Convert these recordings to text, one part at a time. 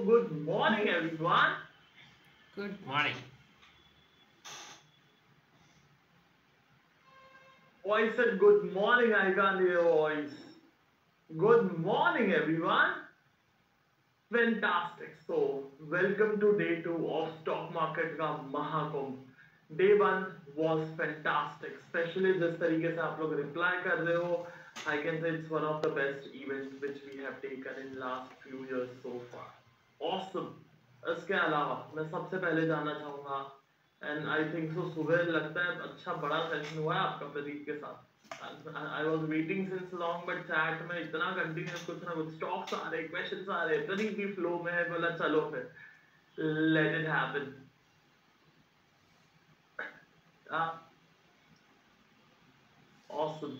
good morning, everyone. Good morning. Voice said good morning. I can't hear voice. Good morning, everyone. Fantastic. So, welcome to day two of stock market का Mahakumbh. Day one was fantastic. Especially जिस तरीके से आप लोग reply कर रहे हो, I can say it's one of the best events which we have taken in last few years so far. Awesome. इसके अलावा मैं सबसे पहले जानना चाहूँगा एंड आई थिंक सो सुबह लगता है अच्छा बड़ा सेशन हुआ है आपका प्रदीप के साथ. I was waiting since long but chat में इतना कंटिन्यूस कुछ ना कुछ स्टॉक्स आ रहे क्वेश्चंस आ रहे प्रदीप भी फ्लो में है बोला चलो फिर let it happen. Awesome,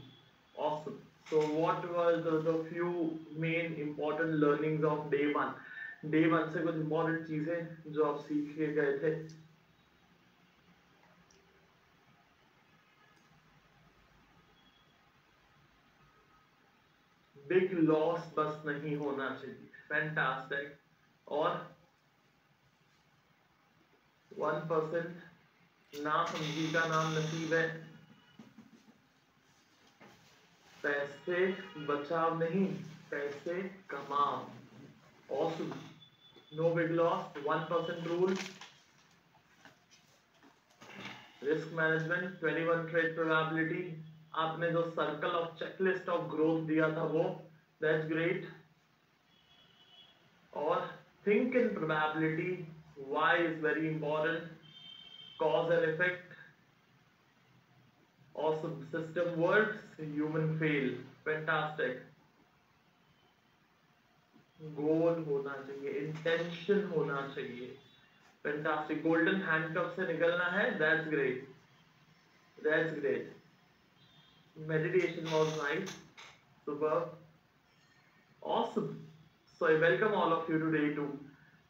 awesome. So what was the few main important learnings of day one? Day one से कुछ important चीजें जो आप सीख के गए थे. बिग लॉस बस नहीं होना चाहिए. फैंटास्टिक. और 1% ना समझी का नाम नसीब है. पैसे बचाव नहीं पैसे कमाओ. Awesome. No big loss. 1% rule. Risk management. 21 trade probability. आपने जो circle of checklist of growth दिया था वो दैट्स ग्रेट. और think in probability. Why is very important. Cause and effect. Awesome. System works, human fail. Fantastic. Goal होना चाहिए, intention होना चाहिए. Fantastic. Golden handcuff से निकलना है. That's great. That's great. Meditation was nice. Superb. Awesome. So I welcome all of you to day two.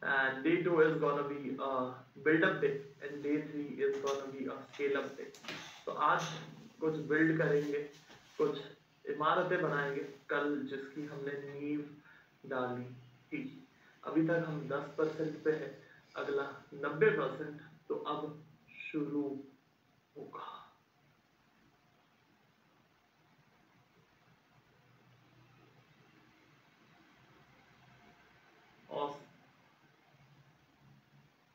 And day two is gonna be a build-up day, and day three is gonna be a scale-up day. तो आज कुछ build करेंगे, कुछ इमारतें बनाएंगे कल जिसकी हमने नींव डाली थी. अभी तक हम 10% पे है. अगला 90%. तो अब शुरू होगा. Awesome.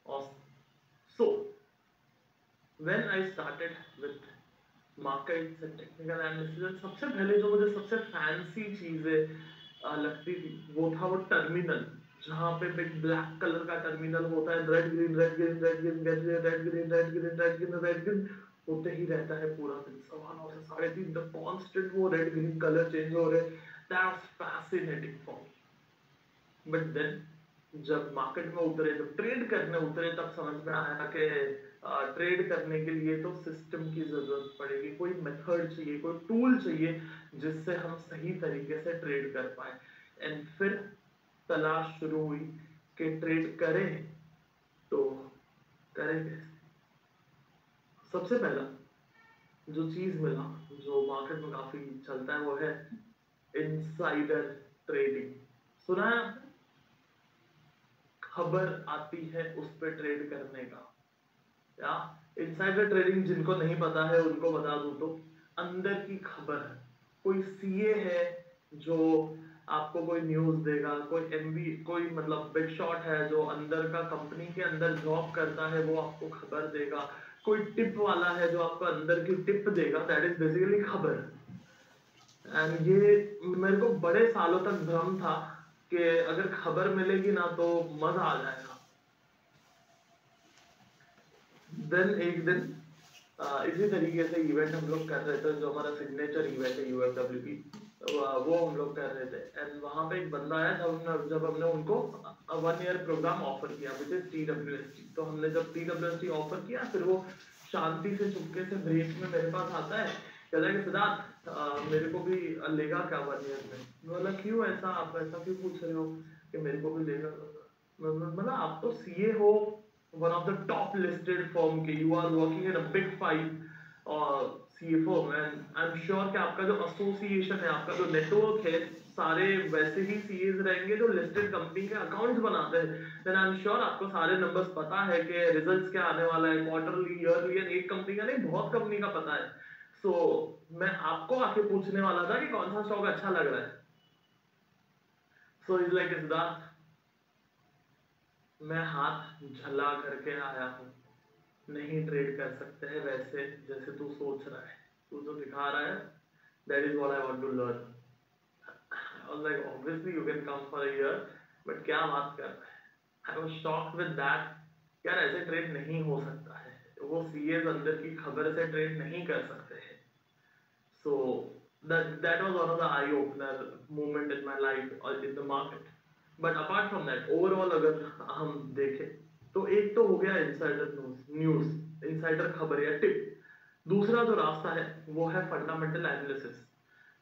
Awesome. So when I started with markets and technical analysis, सबसे पहले जो मुझे सबसे फैंसी चीजें लगती थी वो था वो टर्मिनल, जहाँ पे एक ब्लैक कलर का टर्मिनल होता है. Red green red green red green red green red green red green red green red green होते ही रहता है पूरा दिन. 9:30 तक कांस्टेंट वो रेड ग्रीन कलर चेंज हो रहे. That was fascinating for me. But then जब मार्केट में उतरे, जब ट्रेड करने उतरे, तब समझ में आया कि ट्रेड करने के लिए तो सिस्टम की जरूरत पड़ेगी. कोई मेथड चाहिए, कोई टूल चाहिए जिससे हम सही तरीके से ट्रेड कर पाए. एंड फिर तलाश शुरू हुई कि ट्रेड करें तो करें कैसे. सबसे पहला जो चीज मिला, जो मार्केट में काफी चलता है, वो है इनसाइडर ट्रेडिंग. सुना है? खबर आती है उस पर ट्रेड करने का. या इनसाइडर ट्रेडिंग जिनको नहीं पता है उनको बता दूं तो अंदर की खबर है. कोई सीए है जो आपको कोई न्यूज देगा, कोई एमबी, कोई मतलब बिग शॉट है जो अंदर का कंपनी के अंदर जॉब करता है, वो आपको खबर देगा. कोई टिप वाला है जो आपको अंदर की टिप देगा. दैट इज बेसिकली खबर. एंड ये मेरे को बड़े सालों तक भ्रम था कि अगर खबर मिलेगी ना तो मजा आ जाएगा. देन एक दिन इसी तरीके से इवेंट हम लोग कर रहे थे, जो हमारा सिग्नेचर इवेंट है यूएफडब्ल्यूपी, वो हम लोग कर रहे थे. एंड वहां पे एक बंदा आया, जब हमने उनको 1 ईयर प्रोग्राम ऑफर किया विच इज टीडब्ल्यूएसटी. तो हमने जब टीडब्ल्यूएसटी ऑफर किया, फिर वो शांति से चुपके से ब्रेक में मेरे पास आता है, कहता है कि सिद्धार्थ मेरे को भी लेगा क्या 1 ईयर में. बोला क्यों ऐसा, आप ऐसा क्यों पूछ रहे हो कि मेरे को भी लेगा. मतलब आप तो सीए हो one of the top listed firm के, you are working in a big five, और CFO man, I am sure कि आपका जो एसोसिएशन है, आपका जो नेटवर्क है, सारे वैसे ही सीएस रहेंगे जो लिस्टेड कंपनी के अकाउंट्स बनाते हैं। देन आई एम श्योर आपको सारे नंबर्स पता है कि रिजल्ट्स क्या आने वाला है, क्वार्टरली, ईयरली, एंड एक कंपनी का नहीं, बहुत कंपनी का पता है। सो मैं आपको आके पूछने वाला था कि कौन सा स्टॉक अच्छा लग रहा है। सो इज लाइक सिद्धार्थ, मैं हाथ झला करके आया हूँ, नहीं ट्रेड कर सकते हैं वैसे जैसे तू सोच रहा है, तू जो दिखा रहा है, that is what I want to learn. I was like, obviously you can come for a year, but क्या बात कर रहा है? I was shocked with that. यार ऐसे ट्रेड नहीं हो सकता है, वो सीएस अंदर की खबर से ट्रेड नहीं कर सकते हैं। So that was one of the eye opener moment in my life or in the market. But apart from that, overall अगर हम देखें तो एक तो हो गया इंसाइडर न्यूज, इंसाइडर खबर या टिप। दूसरा जो रास्ता है वो है फंडामेंटल एनालिसिस।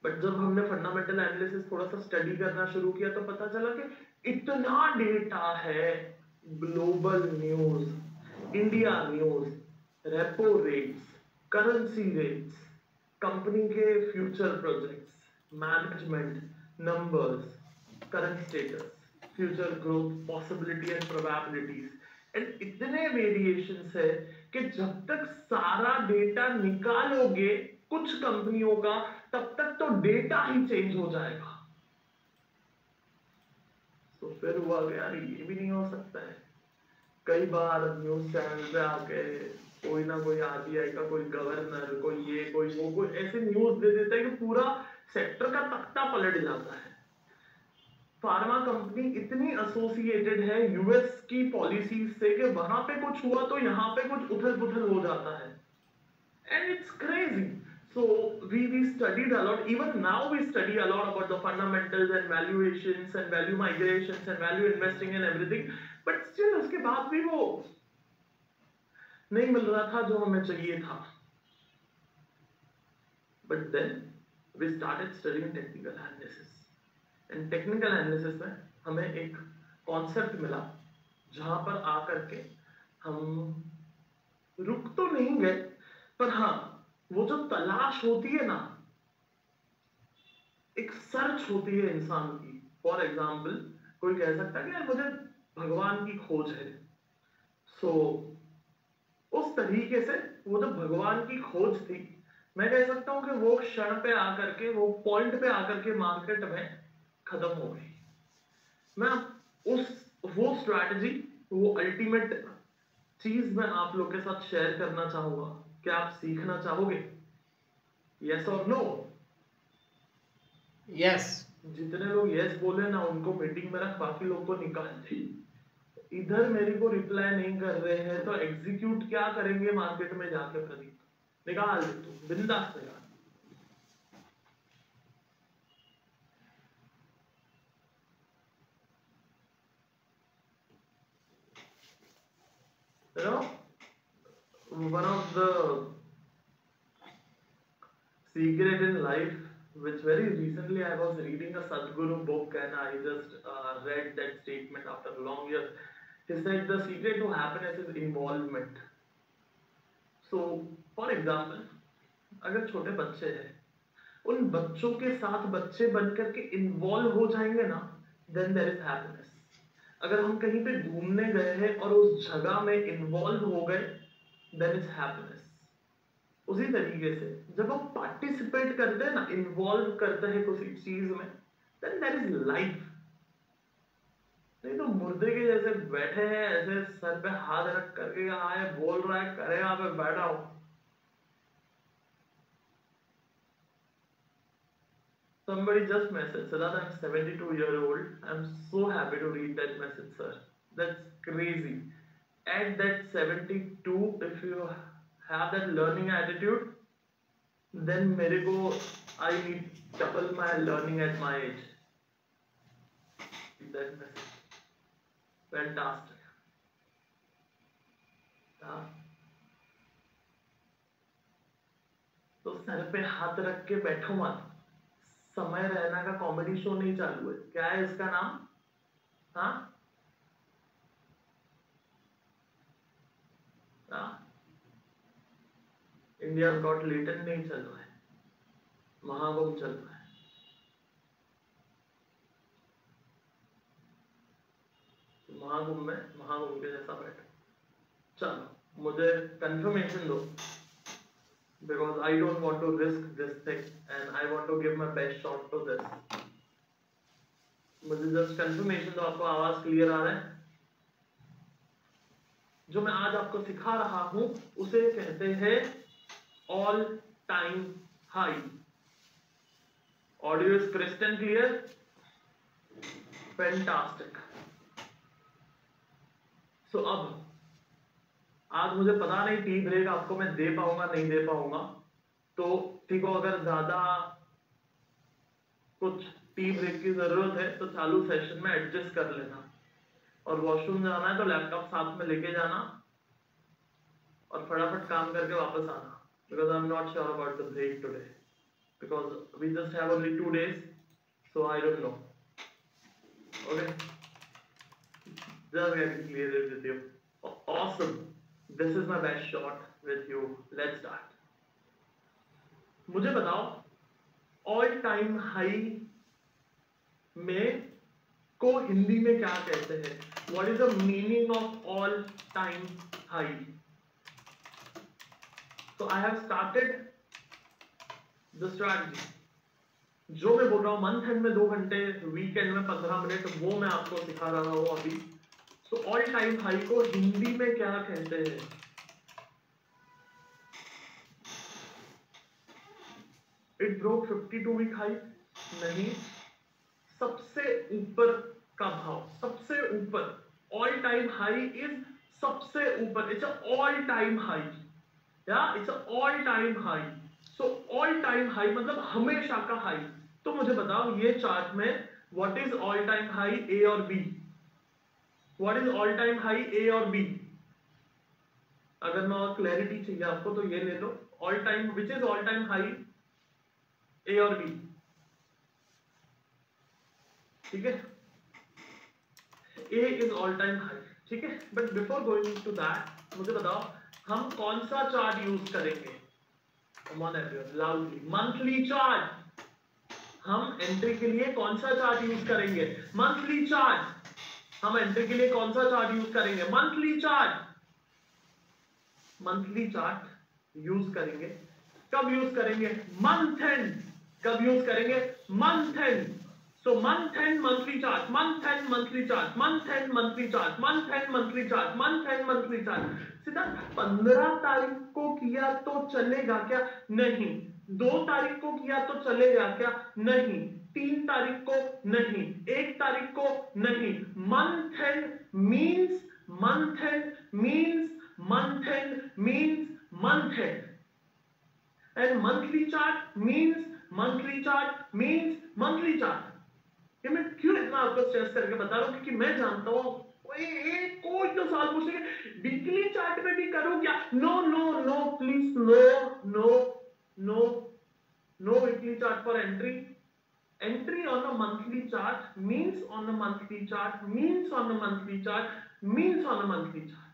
बट जब हमने फंडामेंटल एनालिसिस थोड़ा सा स्टडी करना शुरू किया तो पता चला कि इतना डेटा है, global news, India news, repo rates, currency rates, company के future projects, management numbers, current status, future growth possibility and probabilities, and इतने वेरिएशंस है कि जब तक सारा डेटा निकालोगे कुछ कंपनियों का, तब तक तो डेटा ही चेंज हो जाएगा। तो फिर हुआ यार ये भी नहीं हो सकता है। कई बार न्यूज चैनल पे आके कोई ना कोई आरबीआई का कोई गवर्नर, कोई ये कोई वो, कोई ऐसे न्यूज दे देता है कि पूरा सेक्टर का तख्ता पलट जाता है। फार्मा कंपनी इतनी एसोसिएटेड है यूएस की पॉलिसीज से कि वहां पे कुछ हुआ तो यहाँ पे कुछ उथल पुथल हो जाता है, and it's crazy. So we studied a lot. Even now we study a lot about the fundamentals and valuations and value migrations and value investing and everything. But still उसके बाद भी वो नहीं मिल रहा था जो हमें चाहिए था. But then we started studying technical analysis. And technical analysis में हमें एक concept मिला जहाँ पर आकर के हम रुक तो नहीं गए, पर हाँ वो जो तलाश होती है ना, एक सर्च होती है इंसान की। फॉर एग्जाम्पल कोई कह सकता है कि यार मुझे भगवान की खोज है। सो उस तरीके से वो जो भगवान की खोज थी, मैं कह सकता हूं कि वो क्षण पे आकर के, वो पॉइंट पे आकर के मार्केट में खत्म हो गई। मैं वो स्ट्रैटेजी, वो अल्टीमेट चीज मैं आप लोग के साथ शेयर करना चाहूंगा। क्या आप सीखना चाहोगे? यस और नो? यस। जितने लोग यस बोले ना उनको मीटिंग में रख, बाकी लोग को निकाल दे। इधर मेरे को रिप्लाई नहीं कर रहे हैं तो एग्जीक्यूट क्या करेंगे मार्केट में जाके? प्रदीप निकाल दे, तू बिंदास निकाल। You know, one of the secret in life, which very recently I was reading a Sadhguru book and I just read that statement after long years. He said the secret to happiness is involvement. So, for example, अगर छोटे बच्चे हैं, उन बच्चों के साथ बच्चे बनकर के इन्वॉल्व हो जाएंगे ना, then there is happiness. अगर हम कहीं पे घूमने गए हैं और उस जगह में इन्वॉल्व हो गए, then is happiness. उसी तरीके से जब हम पार्टिसिपेट करते हैं ना, इन्वॉल्व करते हैं किसी चीज में, then there is life. नहीं तो मुर्दे के जैसे बैठे हैं, ऐसे सर पे हाथ रख करके आए बोल रहा है, करे यहाँ पे बैठा हो। Somebody just messaged, Siddharth, I'm 72-year-old. I'm so happy to read that message, sir. That's crazy. At that 72, if you have that learning attitude, then मेरे को I need double my learning at my age. That message. Fantastic. हाँ। तो sir पे हाथ रख के बैठो मत। समय रहना का कॉमेडी शो नहीं चालू है। क्या है इसका नाम? हाँ हाँ, इंडिया गॉट लेटेंट नहीं चल रहा है, महाकुंभ चल रहा है। महाकुंभ में महाकुंभ के जैसा बैठो। चलो मुझे कंफर्मेशन दो, because I don't want to risk this thing and I want to give my best shot to this. मुझे जस्ट कंफर्मेशन दो, आपको आवाज क्लियर आ रहा है? जो मैं आज आपको सिखा रहा हूं उसे कहते हैं all time high. Audio is crystal clear? Fantastic. So अब आज मुझे पता नहीं टी ब्रेक आपको मैं दे पाऊंगा नहीं दे पाऊंगा, तो ठीक हो, अगर ज्यादा कुछ टी ब्रेक की जरूरत है तो चालू सेशन में एडजस्ट कर लेना, और वॉशरूम जाना है तो लैपटॉप साथ में लेके जाना और फटाफट काम करके वापस आना, because I am not sure about the break today, because we just have only 2 days, so I don't know. Okay, just getting clear with you. Awesome. This is my best shot with you. Let's start. मुझे बताओ all time high में को हिंदी में क्या कहते हैं? What is the meaning of all time high? So I have started the strategy. जो मैं बोल रहा हूं मंथ एंड में 2 घंटे, वीकेंड में 15 मिनट, वो मैं आपको सिखा रहा हूं अभी। तो ऑल टाइम हाई को हिंदी में क्या कहते हैं? It broke 52 week high? नहीं, सबसे ऊपर का भाव, सबसे ऊपर। ऑल टाइम हाई इज सबसे ऊपर, इट्स ऑल टाइम हाई, या it's all time high. So all time high मतलब हमेशा का हाई। तो मुझे बताओ ये चार्ट में what is all time high, A और B? What is all time high, A और B? अगर मैं और क्लैरिटी चाहिए आपको तो ये ले लो, all time, which is all time high, A और B? ठीक है, A is all time high, ठीक है। But before going to that, मुझे बताओ हम कौन सा चार्ट यूज करेंगे? Come on everyone, loudly. Monthly chart. हम एंट्री के लिए कौन सा चार्ट यूज करेंगे? Monthly chart. हम एंट्री के लिए कौन सा चार्ट यूज करेंगे? Monthly chart. Monthly chart use करेंगे। कब यूज करेंगे? Month and. कब यूज करेंगे? Month and. So month end monthly chart, month end monthly chart, month end monthly chart, month end monthly chart, month end monthly chart. सीधा 15 तारीख को किया तो चलेगा क्या? नहीं। 2 तारीख को किया तो चलेगा क्या? नहीं। 3 तारीख को नहीं, 1 तारीख को नहीं। Month and means month and means month and means month and, and monthly chart means monthly chart means monthly chart. ये मैं क्यों इतना आपको स्ट्रेस करके बता रहा हूं? क्योंकि मैं जानता हूं कोई तो सवाल पूछेगा वीकली चार्ट में भी करो क्या? No no no please, no no no no weekly chart for entry. Entry on a monthly chart means on a monthly chart means on a monthly chart means on a monthly chart।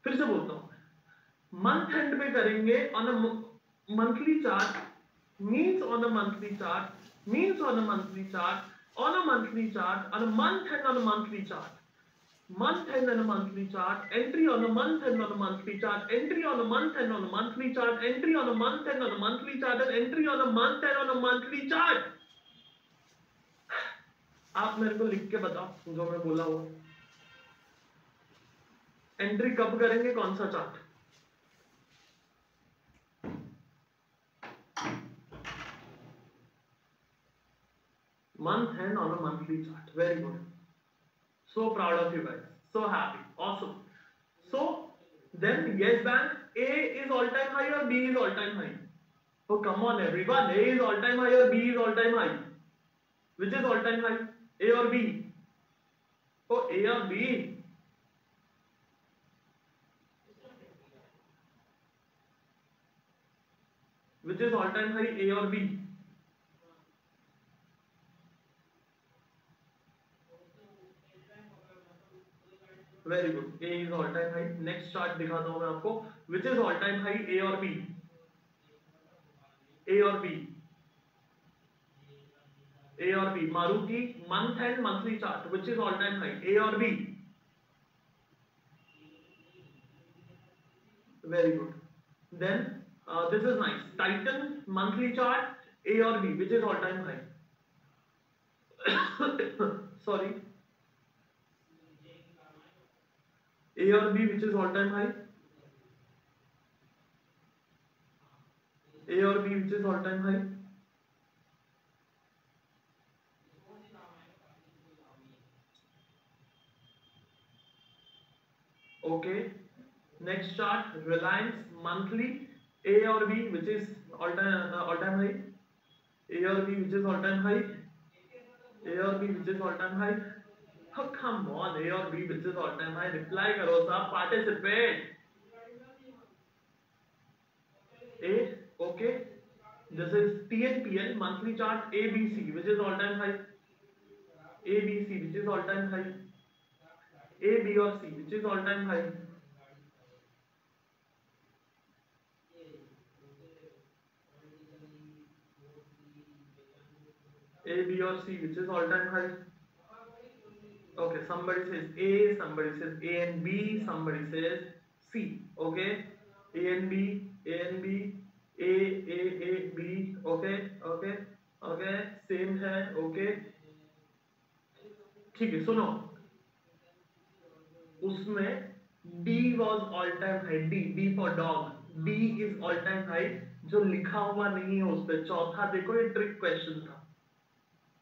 फिर से बोलता हूं, month end पे करेंगे on a monthly chart means on a monthly chart means on a monthly chart on a monthly chart on a month and on a monthly chart, month and on a monthly chart, entry on a month and on a monthly chart, entry on a month and on a monthly chart, entry on a month and on a monthly chart, and entry on a month and on a monthly chart। आप मेरे को लिख के बताओ जो मैं बोला वो। एंट्री कब करेंगे, कौन सा chart? Month end on a monthly chart. Very good, so proud of you guys, so happy, awesome. So then Yes Bank, A is all time high और B is all time high? तो come on everyone, A is all time high और B is all time high? Which is all time high, A और B? तो A और B. Which is all time high, A और B? Very good, A is all time high. Next chart दिखाता हूं मैं आपको, which is all time high, A और B? A और बी, ए और B, Maruti month end monthly chart which is all time high, A और B, very good, then this is nice, Titan monthly chart, A और B which is all time high, sorry, A और B which is all time high, A और B which is all time high, okay, next chart, Reliance monthly, A or B which is all time high, A or B which is all time high, A or B which is all time high, oh come on, A or B which is all time high, reply karo sab, participate, A, okay, this is TNPL monthly chart, ABC which is all time high, ABC which is all time high, A, B or C which is all time high, A, B or C which is all time high, okay, somebody says A, somebody says A and B, somebody says C, okay, A and B, A and B, A, B, okay, okay, okay, same है, okay, ठीक है, सुनो, उसमें D was all time high, D for dog, D is all time high, जो लिखा हुआ नहीं है उस पे, चौथा देखो ये ट्रिक क्वेश्चन था,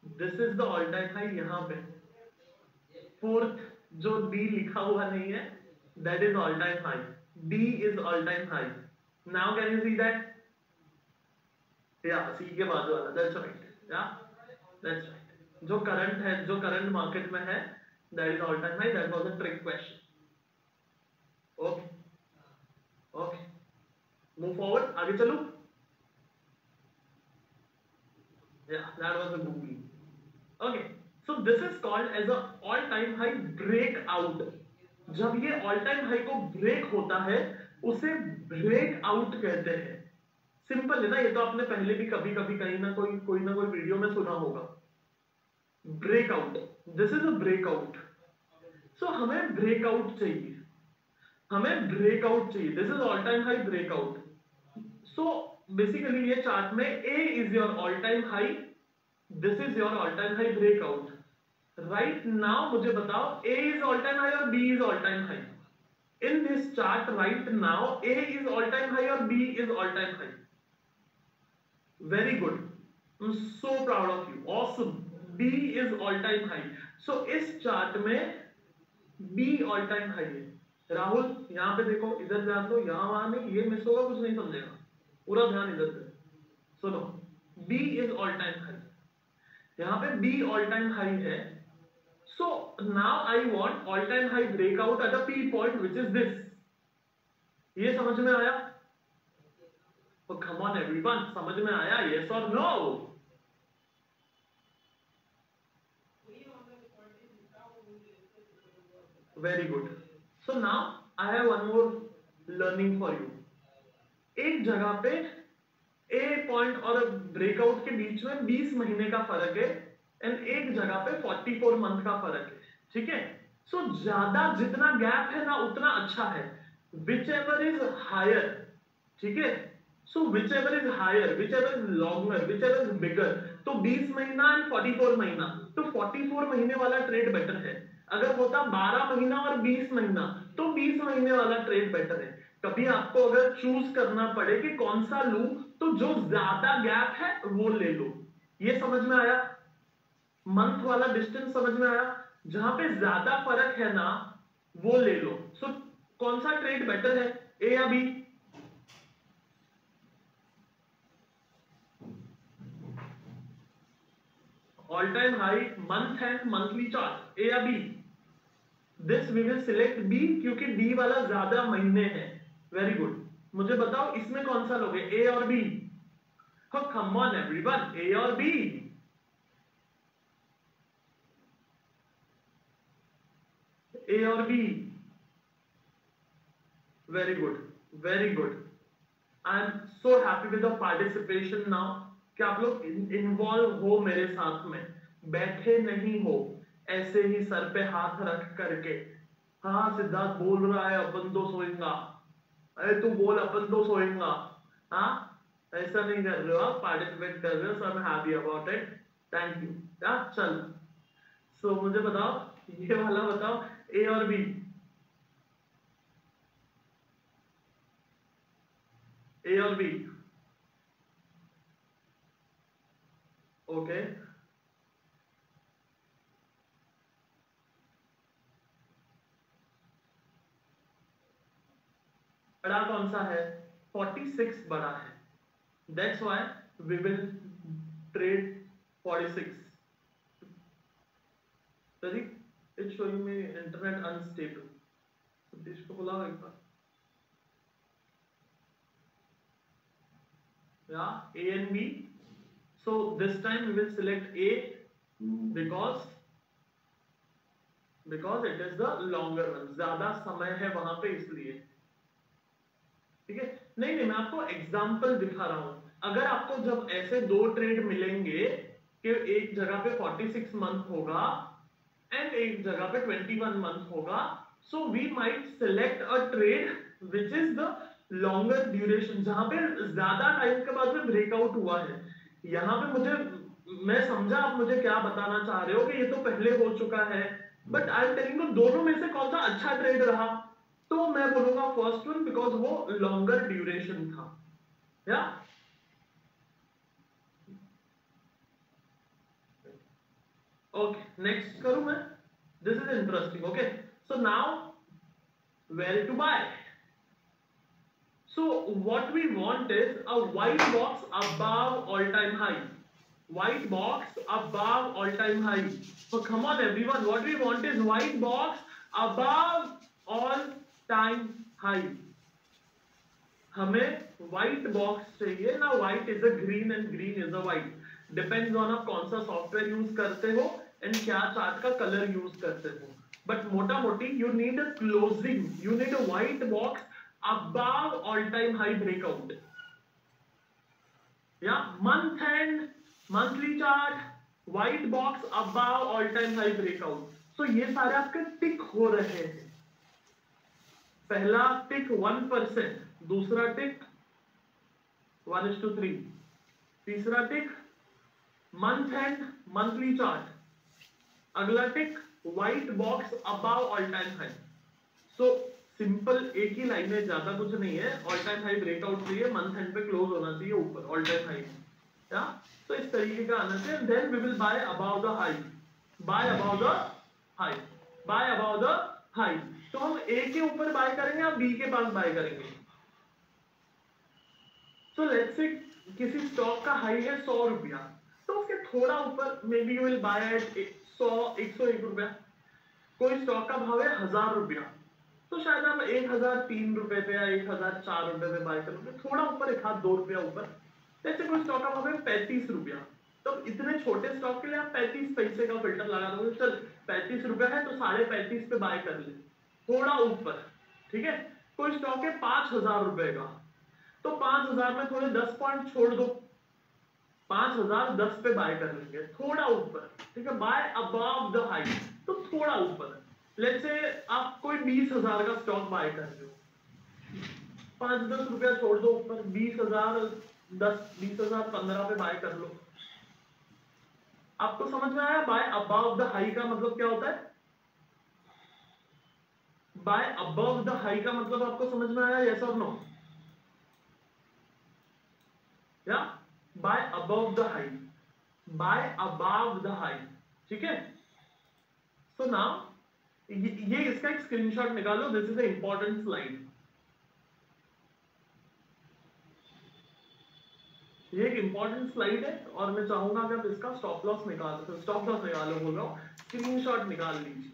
this is the all time high यहाँ पे, फोर्थ जो D लिखा हुआ नहीं है, that is all time high, D is all time high, now can you see that, yeah, C के बाद वाला, that's right, yeah, that's right, जो करंट है, जो करंट मार्केट में है, that is all time high, that was a trick question, okay, okay, move forward, आगे चलो, yeah, that was a googly, okay, so this is called as a all time high breakout, जब ये all time high को break होता है उसे break out कहते हैं, सिंपल है ना, ये तो आपने पहले भी कभी कभी कहीं ना कोई वीडियो में सुना होगा, breakout, this is a breakout, so हमें ब्रेकआउट चाहिए, हमें ब्रेकआउट चाहिए, this is all time high breakout, so basically ये चार्ट में A is your all time high, this is your all time high breakout, right now मुझे बताओ A is all time high और B is all time high, in this chart right now A is all time high और B is all time high, very good, I'm so proud of you, awesome, B is all time high, so इस chart में B all time high है, राहुल यहाँ पे देखो, इधर ध्यान दो, यहाँ वहां नहीं, ये मिस होगा, कुछ नहीं समझेगा, पूरा ध्यान इधर पे, सुनो, B is all time high, यहाँ पे B all time high है, so now I want all time high breakout at a P point which is this, ये समझ में आया, oh come on everyone, समझ में आया, yes or no, very good, so now I have one more learning for you, एक जगह पे A पॉइंट और ब्रेकआउट के बीच में 20 महीने का फर्क है एंड एक जगह पे 44 मंथ का फर्क है, ठीक है, सो ज्यादा जितना गैप है ना उतना अच्छा है, विच एवर इज हायर, ठीक है, so whichever is higher, whichever is longer, whichever is bigger, तो 20 महीना एंड 44 महीना, तो 44 महीने वाला ट्रेड बेटर है, अगर होता 12 महीना और 20 महीना तो 20 महीने वाला ट्रेड बेटर है, कभी आपको अगर चूज करना पड़े कि कौन सा लूं तो जो ज्यादा गैप है वो ले लो, ये समझ में आया, मंथ वाला डिस्टेंस समझ में आया, जहां पे ज्यादा फर्क है ना वो ले लो, सो कौन सा ट्रेड बेटर है, ए या B, all time high month end monthly chart, A या B, this we will select B क्योंकि डी वाला ज्यादा महीने है, वेरी गुड, मुझे बताओ इसमें कौन सा लोगे, ए और B, oh come on everyone, A और B, A और B, very good, very good, I am so happy with the participation now कि आप लोग इन्वॉल्व हो मेरे साथ में, बैठे नहीं हो ऐसे ही सर पे हाथ रख करके। हाँ सिद्धार्थ बोल रहा है अपन तो सोएंगा, अरे तू बोल अपन तो सोएंगा। हाँ ऐसा नहीं कर रहे हो आप, पार्टिसिपेट कर रहे हो, so I am happy about it, thank you. क्या चल, सो मुझे बताओ, ये वाला बताओ, ए और बी, ए और बी, ओके। बड़ा कौन सा है? 46 बड़ा है, that's why we will trade 46। Pradeep, it's showing me internet unstable. Satish को बुलाओ एक बार। Yeah, A and B. So this time we will select A because it is the longer one. ज्यादा समय है वहां पे इसलिए, ठीक है। नहीं नहीं, मैं आपको एग्जाम्पल दिखा रहा हूं। अगर आपको जब ऐसे दो ट्रेड मिलेंगे कि एक जगह पे 46 मंथ होगा एंड एक जगह पे 21 मंथ होगा, so we might select a trade which is the longer duration, जहां पे ज्यादा टाइम के बाद में ब्रेकआउट हुआ है। यहां पे मैं समझा आप मुझे क्या बताना चाह रहे हो कि ये तो पहले हो चुका है, but I am telling you दोनों में से कौन सा अच्छा ट्रेड रहा, तो मैं बोलूंगा फर्स्ट वन, बिकॉज वो लॉन्गर ड्यूरेशन था। या ओके, नेक्स्ट करूं मैं। This is interesting, okay. So now where to buy. So what we want is a white box above all-time high. White box above all-time high. So come on everyone, what we want is white box above all-time high. हमें white box चाहिए ना, white is a green and green is a white. Depends on आप कौन सा software use करते हो and क्या chart का कलर यूज करते हो, बट मोटा मोटी you need a closing, you need a white box above all-time high breakout. Yeah, month end, monthly chart, white box above all-time high breakout. So ये सारे आपके टिक हो रहे हैं। पहला टिक 1%, दूसरा टिक 1:3, तीसरा tick month end monthly chart, अगला tick white box above all time high. So simple एक ही लाइन है, ज्यादा कुछ नहीं है। ऑल टाइम हाई ब्रेकआउट चाहिए, मंथ एंड पे क्लोज होना चाहिए ऊपर ऑल टाइम हाई। या तो इस तरीके का आना चाहिए। Then we will buy above the high, buy above the high, buy above the high. तो हम ए के ऊपर बाय करेंगे या बी के पास बाय करेंगे? सो लेट्स से किसी स्टॉक का हाई है 100 रुपया, तो उसके थोड़ा ऊपर maybe you will buy at 101 रुपया। कोई स्टॉक का भाव है 1000 रुपया, तो शायद आप 1003 रुपए पे या 1004 रुपए पे बाय करोगे, थोड़ा ऊपर, एक हाथ 2 रुपया ऊपर। जैसे कोई स्टॉक का भाव है 35 रुपया, तो इतने छोटे स्टॉक के लिए आप 35 पैसे का फिल्टर लगा दोगे, चल 35 रुपया है तो 35.5 पे बाय कर ले, थोड़ा ऊपर, ठीक है। कोई स्टॉक है 5000 रुपए का, तो 5000 में थोड़े 10 पॉइंट छोड़ दो, 5000 10 पे बाय कर लेंगे, थोड़ा ऊपर, ठीक है। बाय अबव द हाई, तो थोड़ा ऊपर। लेट्स से आप कोई 20,000 का स्टॉक बाय कर रहे हो, 5-10 रुपया छोड़ दो ऊपर, 20,000 20,000 15 पे बाय कर लो। आपको समझ में आया बाय अबव द हाई का मतलब क्या होता है? बाय अबव द हाई का मतलब आपको समझ में आया, यस और नो? या buy above the high, buy above the high, ठीक है। सो नाउ ये इसका एक स्क्रीनशॉट निकालो, this is a important slide. ये एक इंपॉर्टेंट स्लाइड है और मैं चाहूंगा कि आप इसका स्टॉप लॉस निकालो, बोल रहा हूं, स्क्रीनशॉट निकाल लीजिए।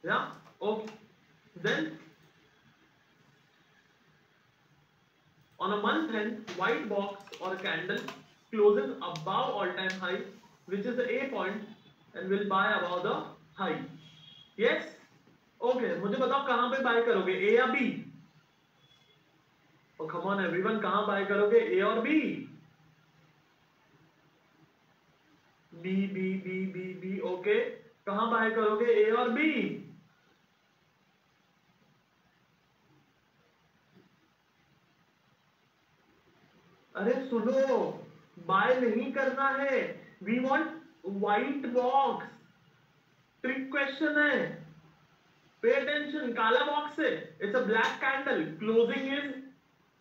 या okay, Then on a month end, white box or candle closes above all-time high, which is the A point, and will buy above the high. Yes? Okay. मुझे बताओ कहाँ पे buy करोगे, A या B? Oh, come on everyone, कहाँ buy करोगे, A और B? B. Okay. कहाँ buy करोगे, A और B? अरे सुनो, बाय नहीं करना है, we want white box, trick question है, पे अटेंशन, काला बॉक्स है, it's a black candle, closing is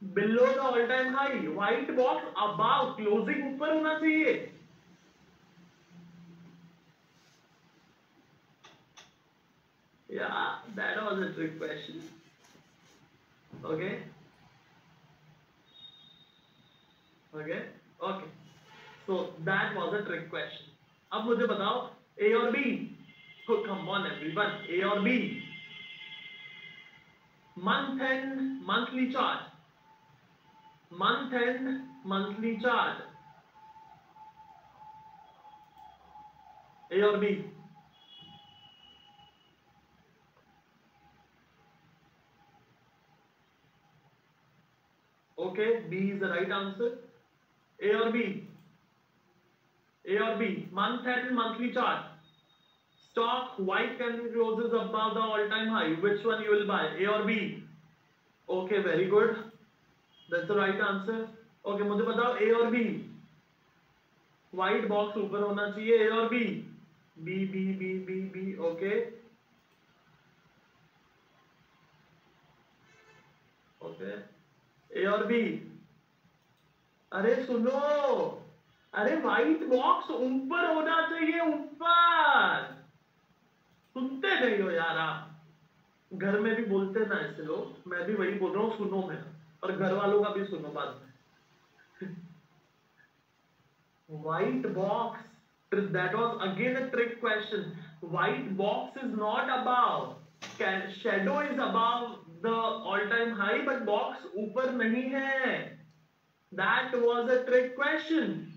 below the all time high, white box above, closing ऊपर होना चाहिए. Yeah, that was a trick question. Okay. So that was a trick question. अब मुझे बताओ A और B. Oh, come on everyone, A और B. Month end monthly chart. Month end monthly chart. A और B. Okay, B is the right answer. A or B? A or B? Month end monthly chart. Stock white candle closes above the all-time high. Which one you will buy? A or B? Okay, very good. That's the right answer. Okay, मुझे बताओ A और B. White box ऊपर होना चाहिए, A और B? B. Okay. Okay. A और B? अरे सुनो, अरे व्हाइट बॉक्स ऊपर होना चाहिए, ऊपर. सुनते नहीं हो यार आप, घर में भी बोलते ना ऐसे लोग, मैं भी वही बोल रहा हूँ, सुनो मैं, और घर वालों का भी सुनो बाद में. White box, that was again a trick question. White box is not above, shadow is above the all-time high, but box ऊपर नहीं है. That was a trick question.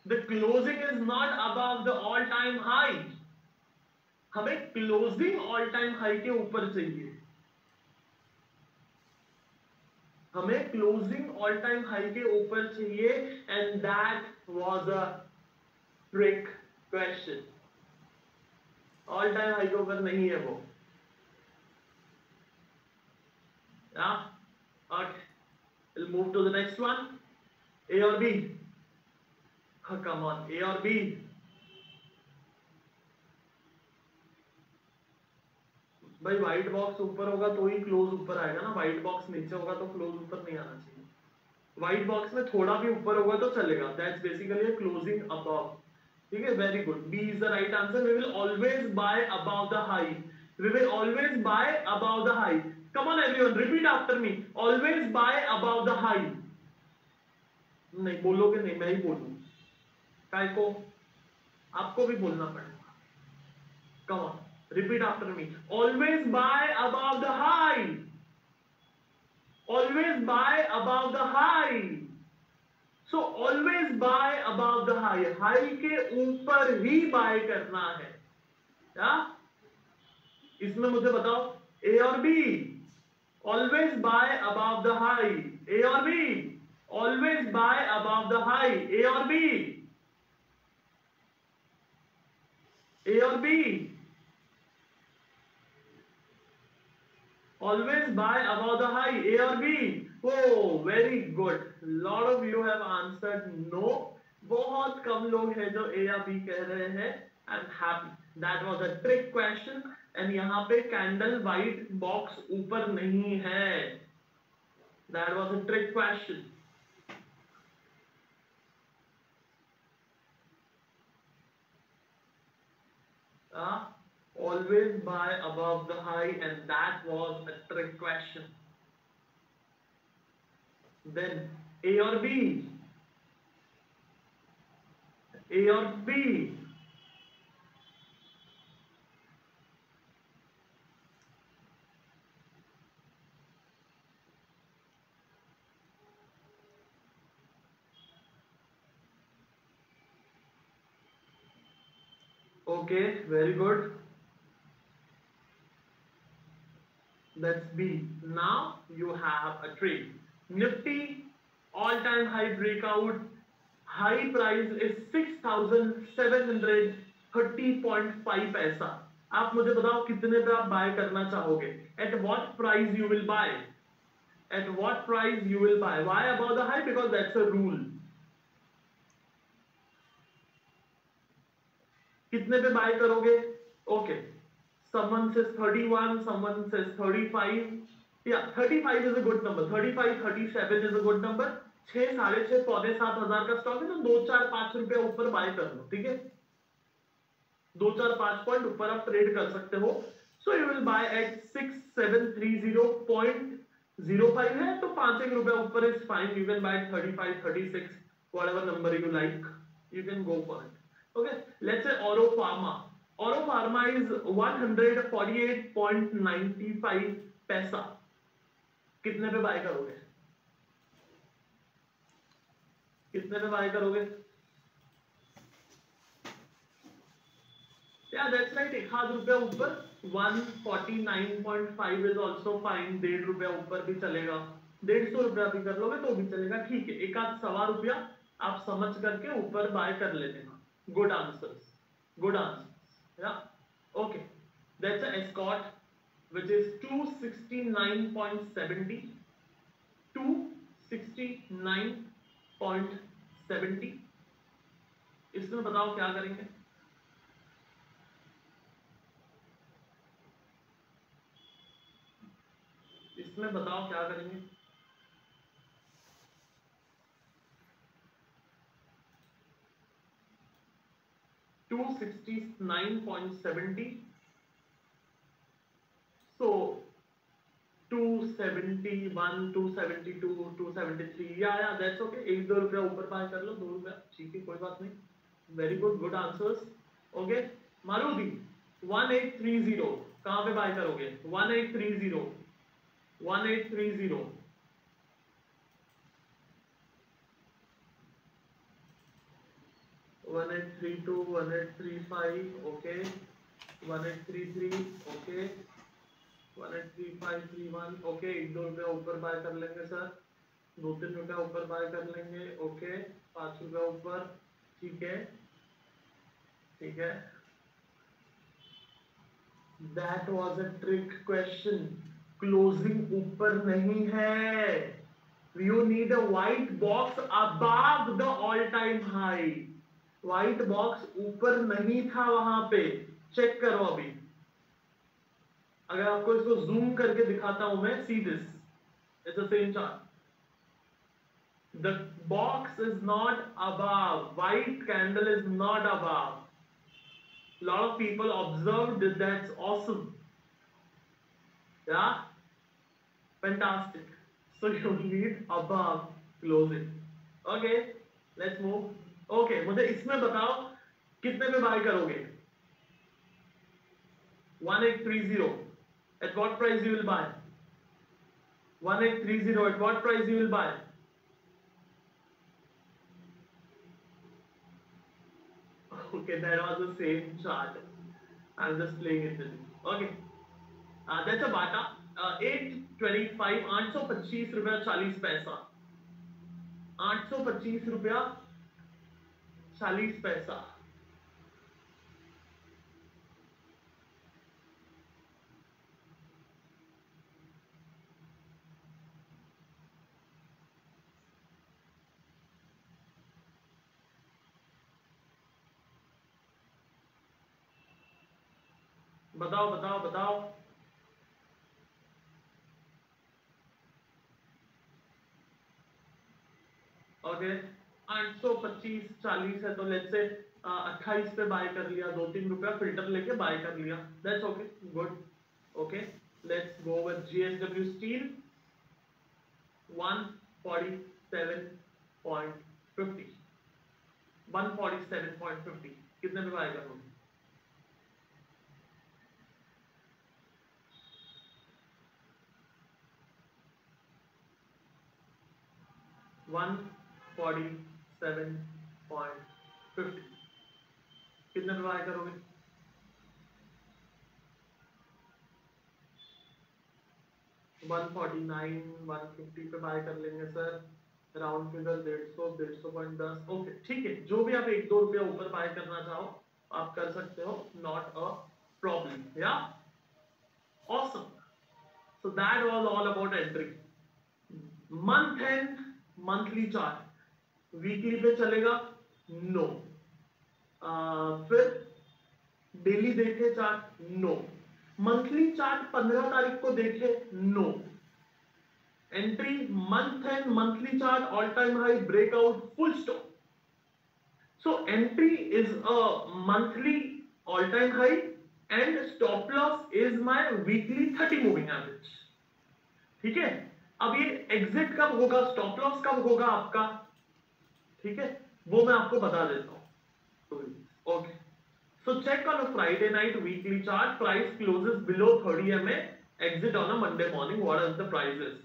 The closing is not above the all-time high. हमें closing all-time high के ऊपर चाहिए. हमें closing all-time high के ऊपर चाहिए, and that was a trick question. All-time high के ऊपर नहीं है वो. Yeah. Okay. We'll move to the next one. A or B? Oh, come on. A or B? भाई व्हाइट बॉक्स ऊपर होगा तो ही क्लोज ऊपर आएगा ना, व्हाइट बॉक्स नीचे होगा तो क्लोज ऊपर नहीं आना चाहिए. व्हाइट बॉक्स में थोड़ा भी ऊपर होगा तो चलेगा, that's basically a closing above. ठीक है, very good. B is the right answer. We will always buy above the high. We will always buy above the high. Come on everyone, repeat after me. Always buy above the high. नहीं बोलोगे नहीं, मैं ही बोलूं. काय को आपको भी बोलना पड़ेगा. Come on, repeat after me. Always buy above the high. Always buy above the high. So always buy above the high. High के ऊपर ही buy करना है. क्या? इसमें मुझे बताओ A और B. Always buy above the high. A और B. Always buy above the high. A और B. A और B. Always buy above the high. A or B? Oh, very good. Lot of you have answered no. बहुत कम लोग हैं जो A या B कह रहे हैं. I'm happy. That was a trick question. And यहाँ पे candle white box ऊपर नहीं है. That was a trick question. Always buy above the high, and that was a trick question. Then A or B? A or B? Okay, very good. That's B. Now you have a trade. Nifty all-time high breakout. High price is 6,730.5 पैसा. आप मुझे बताओ कितने पे आप bye करना चाहोगे? At what price you will buy? At what price you will buy? Why above the high? Because that's a rule. कितने पे बाय करोगे? Okay. Someone says 31, someone says 35. Yeah, 35 is a good number. 35, 37 is a good number. 6, 6.5, पौने 7 हजार का stock है तो 2, 4, 5 रुपया ऊपर बाय कर लो, ठीक है? 2, 4, 5 पॉइंट ऊपर आप ट्रेड कर सकते हो. So you will buy at 6730.05 है तो 5 रुपया ऊपर is fine. You can buy 35, 36, whatever number you like. You can go for it. Okay, let's say Oro Pharma. Oro Pharma is 148.95 पैसा. कितने पे बाय करोगे? कितने पे बाय करोगे? Yeah, that's right. 1 रुपया ऊपर 149.5 is also fine. 1.5 रुपया ऊपर भी चलेगा. 150 रुपया भी कर लोगे तो भी चलेगा. ठीक है, 1.25 रुपया आप समझ करके ऊपर बाय कर लेते हैं. Good answers. Good answers. Yeah. Okay. That's an Escort, which is 269.70. 269.70. इसमें बताओ क्या करेंगे? इसमें बताओ क्या करेंगे? $269.70. So 271, 272, 273. Yeah, that's okay. 1-2 रुपया ऊपर बाय कर लो, 2 रुपया, ठीक है, कोई बात नहीं. Very good, good answers. Okay, Maruti 1830. कहाँ पे बाय करोगे? 1830. 1830. 1832, 1835. Okay. 1833. Okay. 183531. ओके, 1-2 रुपया ऊपर बाय कर लेंगे सर. 2-3 रुपया ऊपर बाय कर लेंगे. ओके, 5 रुपया ऊपर. ठीक है, ठीक है. That was a trick question. Closing ऊपर नहीं है. You need a white box above the all-time high. White box ऊपर नहीं था वहां पे. चेक करो अभी. अगर आपको इसको जूम करके दिखाता हूं मैं, see this. It's the same chart. The box is not above. White candle is not above. A lot of people observed this. That's awesome. Yeah, fantastic. So you need above closing. Okay, let's move. Okay, मुझे इसमें बताओ कितने में bye करोगे? 1830. At what price you will buy? 1830. At what price you will buy? Okay, that was the same chart. I'm just playing it with you. Okay. That's a Bata. 825. 825 रुपया 40 पैसा. 825 रुपया 40 पैसा. बताओ बताओ बताओ. ओके, 825 40 है तो लेट्स से 28 पे बाय कर लिया. 2-3 रुपया फिल्टर लेके बाय कर लिया. That's okay, good. Okay, let's go with GSW steel. 147.50. 147.50. कितने पे बाय करोगे? 147.50. कितने पे बाय करोगे? 149 150 पे बाय कर लेंगे सर, राउंड फिगर 150 ओके ठीक है, जो भी आप 1-2 रुपया ऊपर बाय करना चाहो आप कर सकते हो, नॉट अ प्रॉब्लम। या awesome, so that was all about entry. Month end monthly chart weekly पे चलेगा? नो। फिर डेली देखे चार्ट? नो। मंथली चार्ट 15 तारीख को देखे? No. Entry month end monthly chart all time high breakout full stop. So entry is a monthly all time high and stop loss is my weekly 30 moving average. ठीक है, अब ये exit कब होगा, stop loss कब होगा आपका, ठीक है, वो मैं आपको बता देता हूं। Okay, so check on a Friday night weekly chart, price closes below 30 MA, exit on a Monday morning, what are the prices?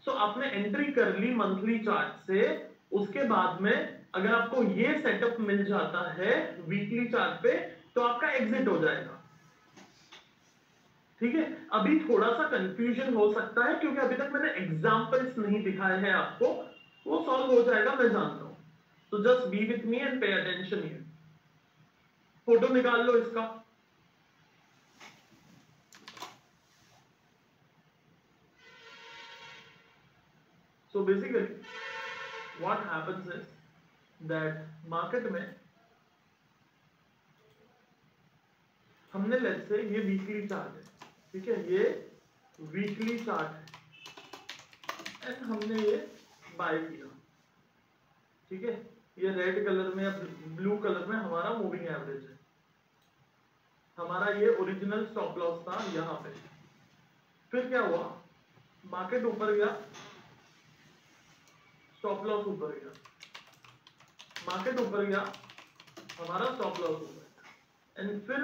So आपने एंट्री कर ली मंथली चार्ट से, उसके बाद में अगर आपको ये सेटअप मिल जाता है वीकली चार्ट पे तो आपका एग्जिट हो जाएगा। ठीक है, अभी थोड़ा सा कंफ्यूजन हो सकता है क्योंकि अभी तक मैंने एग्जांपल्स नहीं दिखाए हैं आपको, वो सॉल्व हो जाएगा मैं जानता हूं। तो just be with me and pay attention here. Photo निकाल लो इसका। So basically what happens is that market में हमने लेट्स से ये वीकली चार्ट है, ठीक है, ये वीकली चार्ट है एंड हमने ये बाय किया। ठीक है, ये रेड कलर में या ब्लू कलर में हमारा मूविंग एवरेज है, हमारा ये ओरिजिनल स्टॉप लॉस था यहां पे। फिर क्या हुआ, मार्केट ऊपर गया, स्टॉप लॉस ऊपर गया, मार्केट ऊपर गया, हमारा स्टॉप लॉस ऊपर गया एंड फिर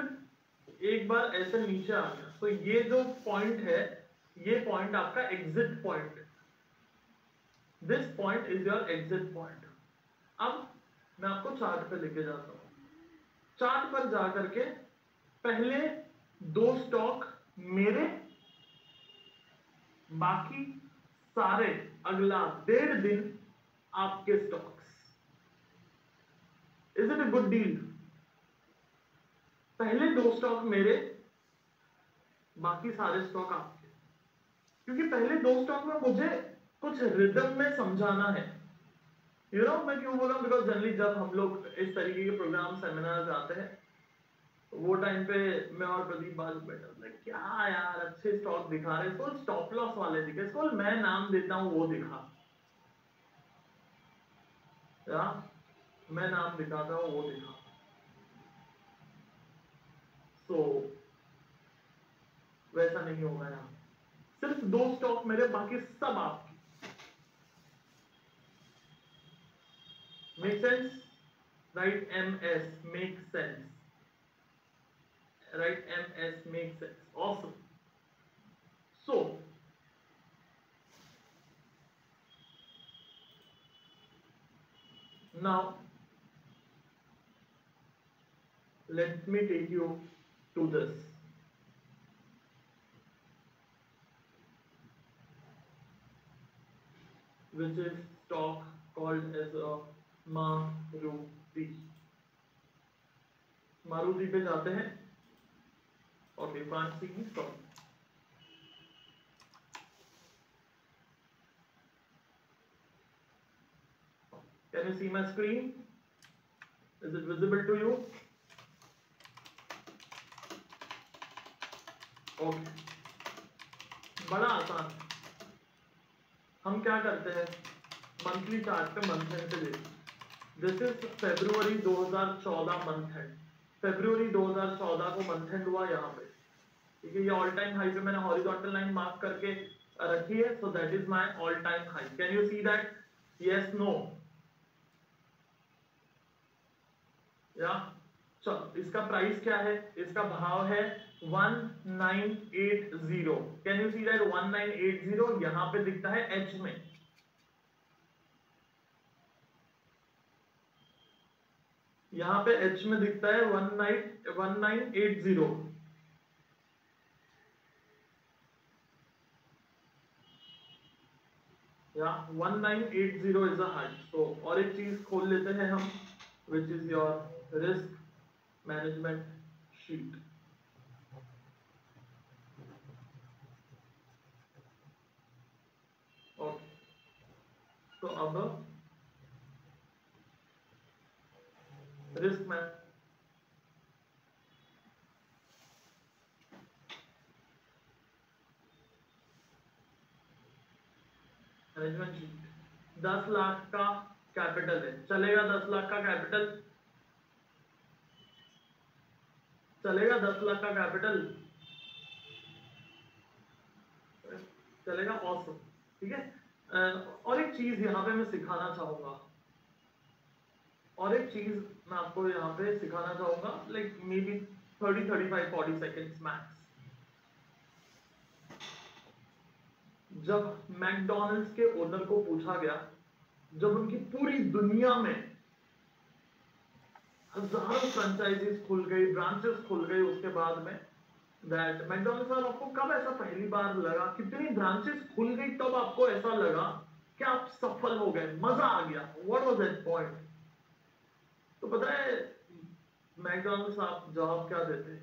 एक बार ऐसे नीचे आ गया। तो ये जो पॉइंट है, ये पॉइंट आपका exit point, this point is your exit point. अब मैं आपको चार्ट पे लेके जाता हूं। चार्ट पर जाकर के पहले 2 स्टॉक मेरे, बाकी सारे अगला 1.5 दिन आपके stocks. Is it a good deal? पहले 2 स्टॉक मेरे, बाकी सारे स्टॉक आपके, क्योंकि पहले 2 स्टॉक में मुझे कुछ रिदम में समझाना है। यू नो मैं क्यों बोल रहा हूं, बिकॉज जनरली जब हम लोग इस तरीके के प्रोग्राम सेमिनार आते हैं वो टाइम पे मैं और प्रदीप बाजू बैठा, क्या यार अच्छे स्टॉक दिखा रहे, इसको स्टॉप लॉस वाले दिखे, इसको मैं नाम देता हूं वो दिखा, या मैं नाम दिखाता हूं वो दिखा। तो वैसा नहीं होगा यहाँ, सिर्फ 2 स्टॉक मेरे, बाकी सब आपकी। Make sense? Right MS make sense, right MS make sense, awesome. So now let me take you to this, which is stock called as a Maruti। Maruti पे जाते हैं और you can't see me stock। Can you see my screen? Is it visible to you? Okay, बड़ा आसान है। हम क्या करते हैं, मंथली चार्ट पे मंथ एंड पे देखते हैं। This is February 2014 month end, फरवरी 2014 को मंथ एंड हुआ यहाँ पे, ठीक है, ये ऑल टाइम हाई पे मैंने हॉरिजॉन्टल लाइन मार्क करके रखी है, so that is my all time high. Can you see that? Yes, no? Yeah चलो, इसका प्राइस क्या है, इसका भाव है 1980। कैन यू सी दैट 1980 यहां पे दिखता है एच में, यहां पे एच में दिखता है 1980। या 1980 इज अ हार्ट। तो और एक चीज खोल लेते हैं हम, which is your risk management sheet. Okay, तो अब रिस्क मैनेजमेंट शीट, 10 लाख का कैपिटल है, चलेगा? 10 लाख का कैपिटल चलेगा? 10 लाख का कैपिटल चलेगा? ऑसम, ठीक है। और एक चीज यहाँ पे मैं सिखाना चाहूंगा, और एक चीज मैं आपको यहाँ पे सिखाना चाहूंगा, like may be 30, 35, 40 seconds max. जब मैकडॉनल्ड्स के ओनर को पूछा गया, जब उनकी पूरी दुनिया में हजारों फ्रेंचाइजीज खुल गई, ब्रांचेस खुल गई, उसके बाद में दैट मैकडॉनल्ड्स, और आपको कब ऐसा पहली बार लगा, कितनी ब्रांचेस खुल गई तब आपको ऐसा लगा कि आप सफल हो गए, मजा आ गया? What was that point? तो पता है मैकडॉनल्ड्स आप जवाब क्या देते?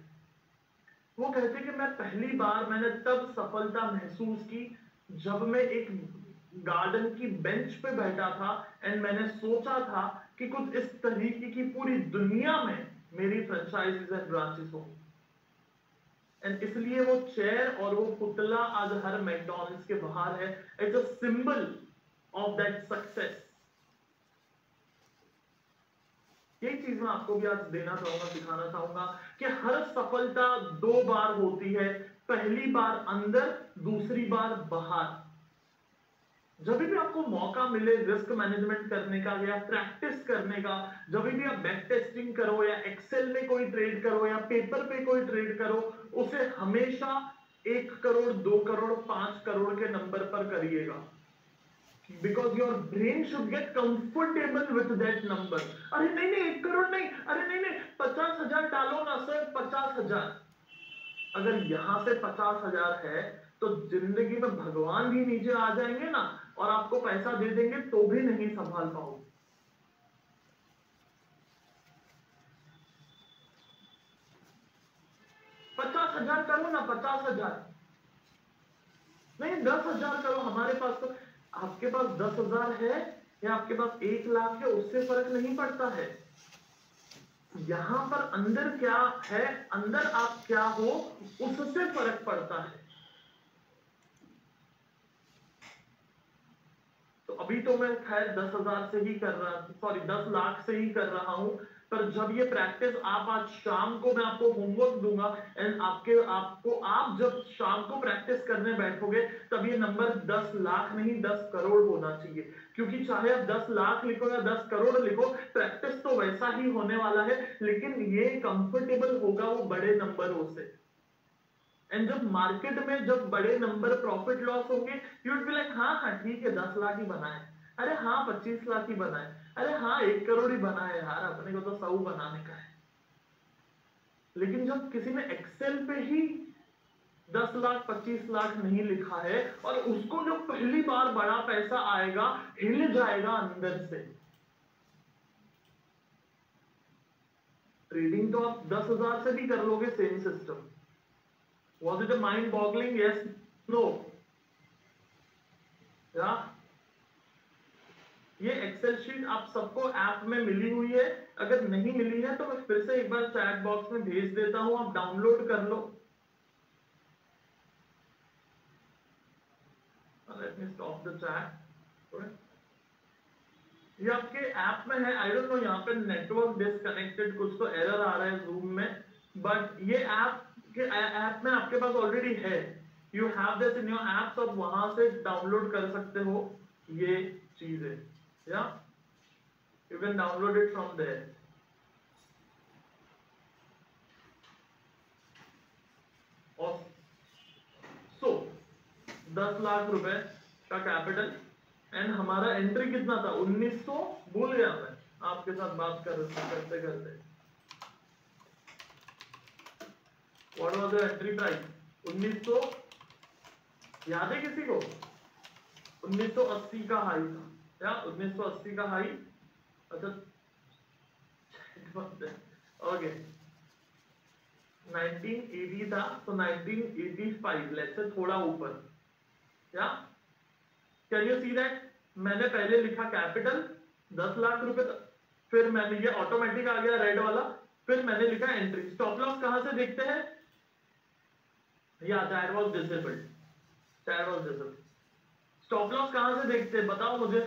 वो कहते कि मैं पहली बार मैंने तब सफलता महसूस की जब मैं एक गार्डन की बेंच पे बैठा था एंड मैंने सोचा था कि कुछ इस तरीके की पूरी दुनिया में मेरी फ्रेंचाइजीज एंड ब्रांचेस हो, एंड इसलिए वो चेयर और वो पुतला आज हर मैकडॉनल्ड्स के बाहर है। It's a symbol of that success. यही चीज मैं आपको भी आज देना चाहूंगा, सिखाना चाहूंगा कि हर सफलता 2 बार होती है, पहली बार अंदर, दूसरी बार बाहर। जब भी आपको मौका मिले रिस्क मैनेजमेंट करने का या प्रैक्टिस करने का, जब भी आप बैक टेस्टिंग करो या एक्सेल में कोई ट्रेड करो या पेपर पे कोई ट्रेड करो, उसे हमेशा 1 करोड़, 2 करोड़, 5 करोड़ के नंबर पर करिएगा, because your brain should get comfortable with that number। अरे नहीं नहीं 1 करोड़ नहीं, अरे नहीं नहीं 50,000 डालो ना सर, 50,000। अगर यहां से 50,000 है तो जिंदगी में भगवान भी नीचे आ जाएंगे ना और आपको पैसा दे देंगे तो भी नहीं संभाल पाओगे। $50,000 करो ना, 50,000 नहीं 10,000 करो। हमारे पास तो, आपके पास 10,000 है या आपके पास 1 लाख है, उससे फर्क नहीं पड़ता है। यहां पर अंदर क्या है, अंदर आप क्या हो, उससे फर्क पड़ता है। तो अभी तो मैं खैर 10,000 से ही कर रहा, सॉरी 10 लाख से ही कर रहा हूं, पर जब ये प्रैक्टिस आप आज शाम को, मैं आपको होमवर्क दूंगा एंड आप जब शाम को प्रैक्टिस करने बैठोगे तब ये नंबर 10 लाख नहीं 10 करोड़ होना चाहिए। क्योंकि चाहे आप 10 लाख लिखो या 10 करोड़ लिखो, प्रैक्टिस तो वैसा ही होने वाला है, लेकिन ये कंफर्टेबल होगा वो बड़े नंबरों से। एंड जब मार्केट में जब बड़े नंबर प्रॉफिट लॉस होंगे, यू विल बी लाइक हाँ हाँ ठीक है 10 लाख ही बनाए, अरे हाँ 25 लाख ही बनाए, अरे हाँ 1 करोड़ ही बनाए यार, अपने को तो 100 बनाने का है। लेकिन जब किसी ने एक्सेल पे ही 10 लाख 25 लाख नहीं लिखा है और उसको जो पहली बार बड़ा पैसा आएगा, हिल जाएगा अंदर से। ट्रेडिंग तो आप 10,000 से भी कर लोगे, same system. Was it a mind boggling? Yes, no, या ये एक्सेल शीट आप सबको ऐप में मिली हुई है, अगर नहीं मिली है तो मैं फिर से एक बार चैट बॉक्स में भेज देता हूं, आप डाउनलोड कर लो। Let me stop the chat. ये आपके ऐप में है, आई डोंट नो, यहाँ पे नेटवर्क डिसकनेक्टेड कुछ तो एरर आ रहा है जूम में, बट ये ऐप में आपके पास ऑलरेडी है, you have this in your app, तो वहां से डाउनलोड कर सकते हो ये चीजें, yeah you can download it from there. और सो 10 लाख रुपए का कैपिटल एंड हमारा एंट्री कितना था, 1900, भूल गया मैं आपके साथ बात करते करते। What was the entry price? 1900, याद है किसी को? 1980 का हाई था, या 1980 का हाई, अच्छा ओके 1980 था, तो 1985 लेट्स से थोड़ा ऊपर, या कैन यू सी दैट? मैंने पहले लिखा कैपिटल 10 लाख रुपए, फिर मैंने ये ऑटोमेटिक आ गया रेड वाला, फिर मैंने लिखा एंट्री। स्टॉप लॉस कहां से देखते हैं? या that was disabled, that was disabled. Stop loss कहां से देखते हैं बताओ मुझे?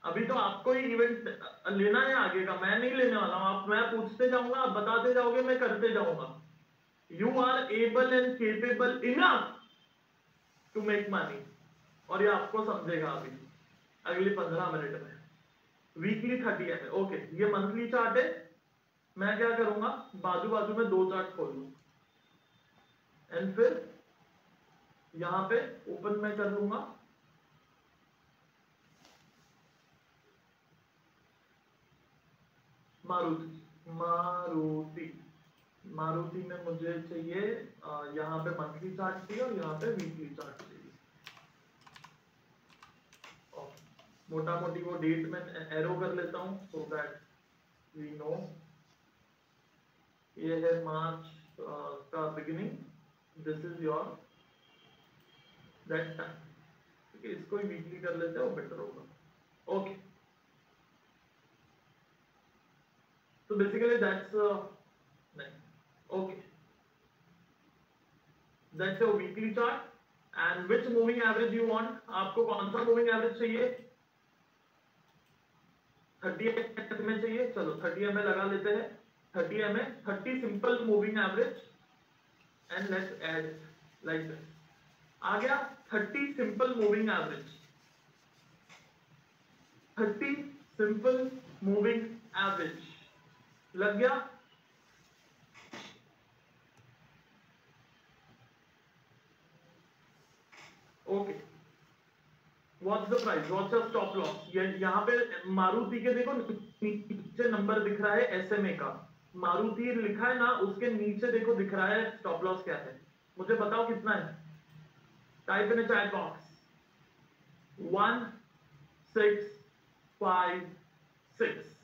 अभी तो आपको ही इवेंट लेना है आगे का, मैं नहीं लेने वाला हूं। आप, मैं पूछते जाऊंगा, आप बताते जाओगे, मैं करते जाऊंगा। You are able and capable enough to make money, और ये आपको समझेगा अभी अगले 15 मिनट में। वीकली 30 है, ओके ये मंथली चार्ट है। मैं क्या करूंगा, बाजू बाजू में 2 चार्ट खोल लूंगा एंड फिर यहां पे ओपन में कर लूंगा। मारुति मारुति मारुति में मुझे चाहिए यहाँ पे मंथली चार्ट चाहिए और यहाँ पे वीकली चार्ट चाहिए। मोटा मोटी वो डेट में एरो कर लेता हूँ सो दैट वी नो। ये है मार्च का beginning, this is your that time, ठीक है। इसको ही वीकली कर लेते हैं, वो बेटर होगा। Okay so basically that's okay, that's your weekly chart and which moving average you want? आपको कौन सा मूविंग एवरेज चाहिए? 30 में चाहिए, चलो 30 में लगा लेते हैं। 30 में 30 simple moving average and let's add like this. आ गया 30 simple moving average, 30 simple moving average लग गया। Okay what's the price, what's the stop loss? यहाँ पे मारुति के देखो नीचे नंबर दिख रहा है एसएमए का, मारुति लिखा है ना, उसके नीचे देखो दिख रहा है स्टॉप लॉस क्या है। मुझे बताओ कितना है? टाइप इन चैट बॉक्स 1656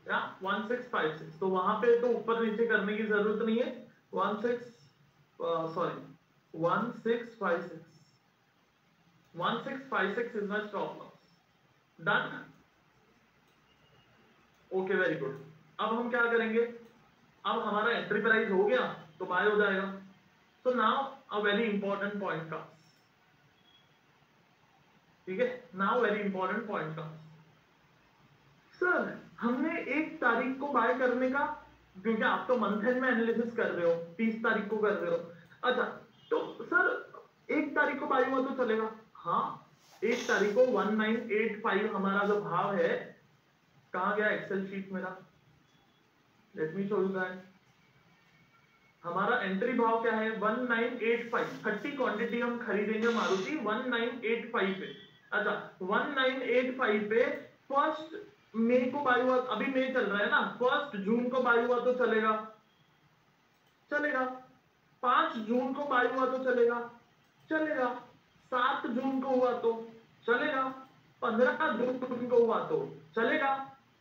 या 1656। तो वहां पे तो ऊपर नीचे करने की जरूरत नहीं है। 1656 is my stop loss. Done, okay very good. अब हम क्या करेंगे, अब हमारा एंट्री प्राइस हो गया तो बाय हो जाएगा। So now a very important point का, ठीक है, नाउ वेरी इंपॉर्टेंट पॉइंट का। सर हमने 1 तारीख को बाय करने का, क्योंकि आप तो मंथ एंड में एनालिसिस कर रहे हो, 30 तारीख को कर रहे हो। अच्छा तो सर 1 तारीख को बाय हुआ तो चलेगा? हाँ 1 तारीख को 1985 हमारा जो भाव है, कहां गया एक्सेल शीट मेरा, let me show you that. हमारा एंट्री भाव क्या है 1985, 30 क्वांटिटी हम खरीदेंगे मारुति 1985 पे। अच्छा 1985 पे 1 मई को बाय हुआ, अभी मई चल रहा है ना, 1 जून को बाय हुआ तो चलेगा? चलेगा। 5 जून को बाय हुआ तो चलेगा? चलेगा। 7 जून को हुआ तो चलेगा? 15 जून को हुआ तो चलेगा?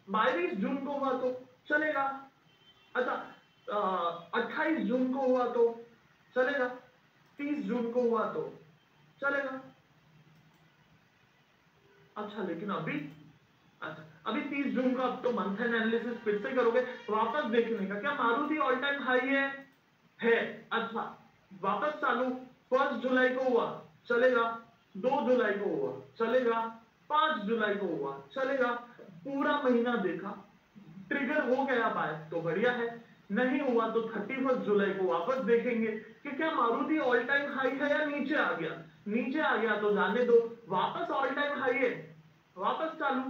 22 जून को हुआ तो चलेगा? अच्छा 28 जून को हुआ तो चलेगा? 30 जून को हुआ तो चलेगा? अच्छा लेकिन अभी, अच्छा अभी 30 जून का, अब तो मंथ एंड एनालिसिस फिर से करोगे, वापस देखने का क्या मारुति ऑल टाइम हाई है। अच्छा वापस चालू, 1 जुलाई को हुआ चलेगा? 2 जुलाई को हुआ चलेगा? 5 जुलाई को हुआ चलेगा? पूरा महीना देखा, ट्रिगर हो गया बाय तो बढ़िया है, नहीं हुआ तो 31 जुलाई को वापस देखेंगे कि क्या मारुति ऑल टाइम हाई है या नीचे आ गया। नीचे आ गया तो जाने दो, वापस ऑल टाइम हाई है, वापस चालू।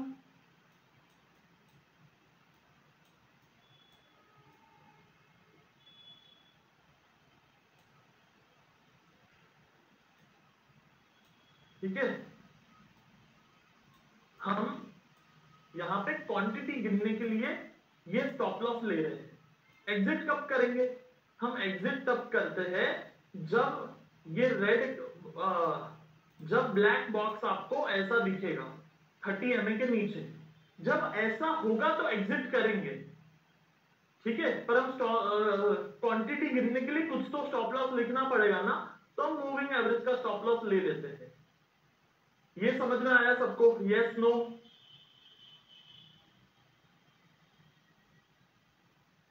ठीक है, हम यहां पे क्वांटिटी गिनने के लिए ये स्टॉप लॉस ले रहे हैं। एग्जिट कब करेंगे? हम एग्जिट तब करते हैं जब ये रेड, जब ब्लैक बॉक्स आपको ऐसा दिखेगा 30 MA के नीचे, जब ऐसा होगा तो एग्जिट करेंगे, ठीक है। पर हम क्वांटिटी गिनने के लिए कुछ तो स्टॉप लॉस लिखना पड़ेगा ना, तो हम मूविंग एवरेज का स्टॉप लॉस ले लेते हैं। ये समझ में आया सबको? Yes no?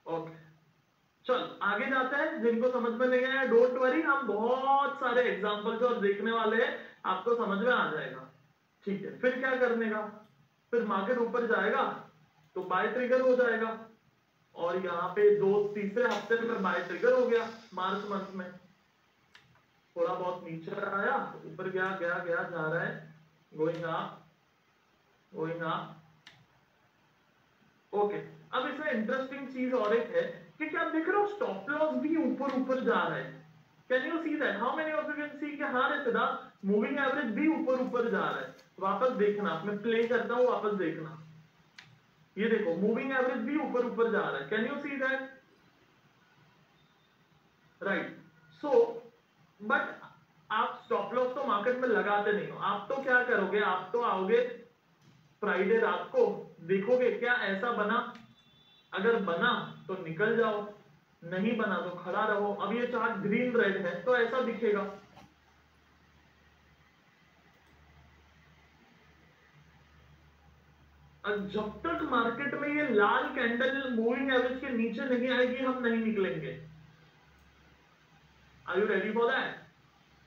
ओके, चल आगे जाते हैं। जिनको समझ में नहीं आया डोंट वरी, हम बहुत सारे एग्जांपल्स और देखने वाले हैं, आपको समझ में आ जाएगा, ठीक है। फिर क्या करने का, फिर मार्केट ऊपर जाएगा तो बाय ट्रिगर हो जाएगा, और यहाँ पे तीसरे हफ्ते में बाय ट्रिगर हो गया मार्च मंथ में। थोड़ा बहुत नीचे आया, ऊपर गया गया गया, जा रहा है, going up going up. Okay, अब इसमें इंटरेस्टिंग चीज और एक है कि क्या आप देख रहे हो स्टॉप लॉस भी ऊपर ऊपर जा रहा है। Can you see that? How many of you can see कि हाँ रे सिद्धा, मूविंग एवरेज भी ऊपर ऊपर जा रहा है। वापस देखना, मैं प्ले करता हूँ, वापस देखना। ये देखो मूविंग एवरेज भी ऊपर ऊपर जा रहा है। Can you see that? Right. So but आप स्टॉप लॉस तो मार्केट में लगाते नहीं हो। आप तो क्या करोगे, आप तो आओगे फ्राइडे रात को, देखोगे क्या ऐसा बना, अगर बना तो निकल जाओ, नहीं बना तो खड़ा रहो। अब ये चार्ट ग्रीन रेड है तो ऐसा दिखेगा। जब तक मार्केट में ये लाल कैंडल मूविंग एवरेज के नीचे नहीं आएगी, हम नहीं निकलेंगे। Are you ready for that?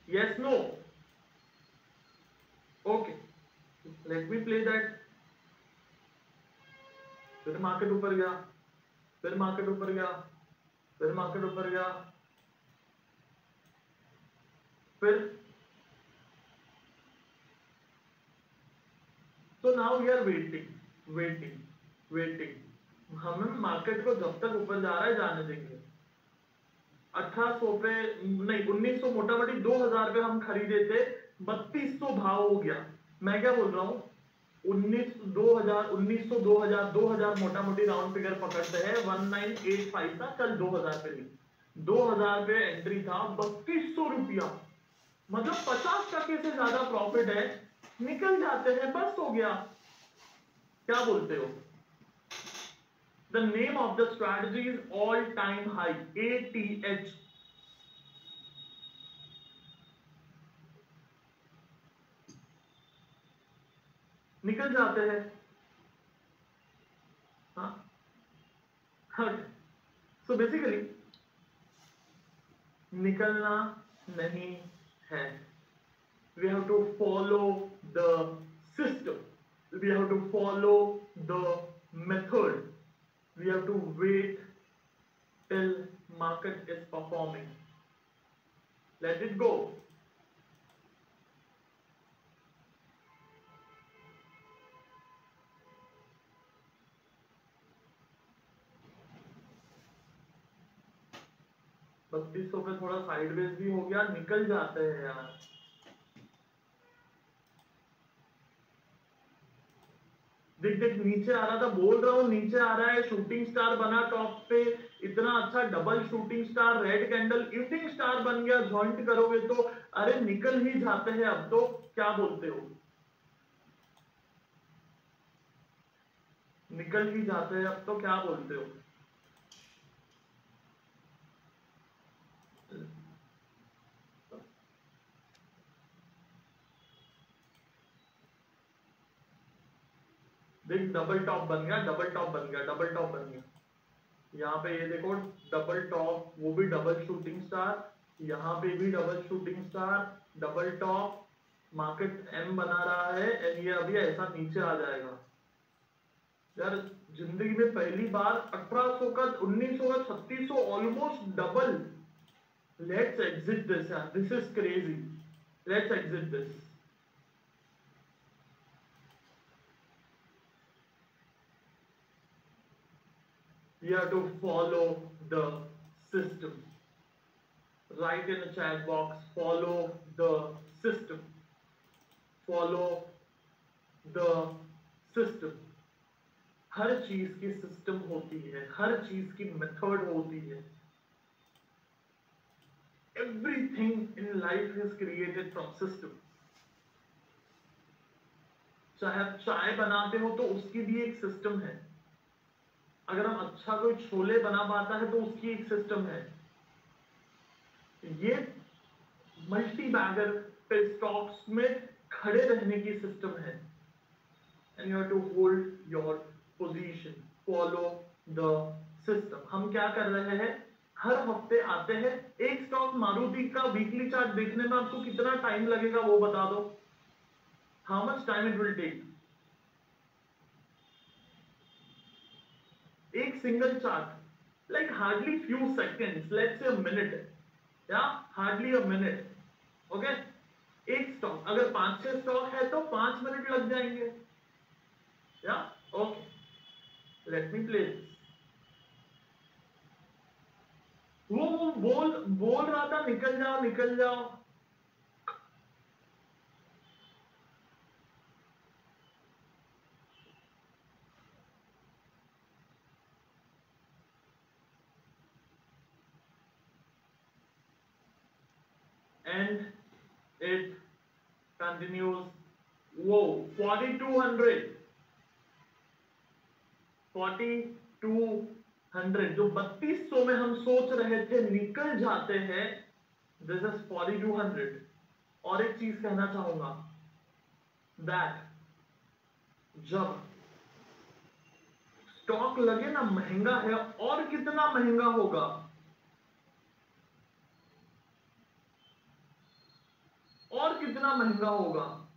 Yes no? Okay, let me play that. फिर मार्केट ऊपर गया, फिर मार्केट ऊपर गया, फिर मार्केट ऊपर गया, फिर तो नाउ वी आर वेटिंग। हमें मार्केट को जब तक ऊपर जा रहा है जाने देंगे। 1800 पे नहीं, 1900 मोटा मोटी 2000 पे हम खरीदे थे, 3200 भाव हो गया। मैं क्या बोल रहा हूँ, 1900 2000 मोटा मोटी राउंड फिगर पकड़ते हैं, 1985 था, चल 2000 पे नहीं, 2000 पे एंट्री था, 3200 रुपया, मतलब 50% से ज्यादा प्रॉफिट है। निकल जाते हैं, बस हो गया। क्या बोलते हो? The name of the strategy is all time high, ATH। निकल जाते हैं, हाँ। So basically निकलना नहीं है, we have to follow the system, we have to follow the method, we have to wait till market is performing, let it go। बत्तीस सौ पे थोड़ा साइडवेज भी हो गया, निकल जाते हैं यार। देख देख नीचे आ रहा था, बोल रहा हूं नीचे आ रहा है, शूटिंग स्टार बना टॉप पे, इतना अच्छा double shooting star, red candle, evening star बन गया। जॉइंट करोगे तो अरे निकल ही जाते हैं अब तो। क्या बोलते हो? निकल ही जाते हैं अब तो, क्या बोलते हो? देख डबल टॉप बन गया, डबल टॉप बन गया, डबल टॉप बन गया। यहाँ पे ये देखो डबल टॉप, वो भी डबल शूटिंग स्टार, यहाँ पे भी double shooting star, double top, market M बना रहा है, एंड ये अभी ऐसा नीचे आ जाएगा। यार जिंदगी में पहली बार 1800 का, 1900 का, 3600, almost double. Let's exit this यार, this is crazy, let's exit this. You have to follow the system. Write in the chat box, follow the system. Follow the system. हर चीज की सिस्टम होती है, हर चीज की मेथड होती है। Everything in life is created from system. चाहे आप चाय बनाते हो तो उसकी भी एक सिस्टम है, अगर हम अच्छा कोई छोले बना पाता है तो उसकी एक सिस्टम है। ये मल्टी बैगर पे स्टॉक्स में खड़े रहने की सिस्टम है। And you have to hold your position, follow the system. हम क्या कर रहे हैं, हर हफ्ते आते हैं, एक स्टॉक मारुति का वीकली चार्ट देखने में आपको कितना टाइम लगेगा वो बता दो। How much time it will take? एक single chart, like hardly few seconds, let's say a minute, या हार्डली अ मिनट, ओके। एक स्टॉक अगर 5-6 स्टॉक है तो 5 मिनट लग जाएंगे, या okay. Let me play this. वो बोल रहा था निकल जाओ निकल जाओ। And it continues. Whoa, 4200, 4200, जो 3200 में हम सोच रहे थे निकल जाते हैं, दिस इज 4200। और एक चीज कहना चाहूंगा, दैट जब स्टॉक लगे ना महंगा है, और कितना महंगा होगा, और कितना महंगा होगा।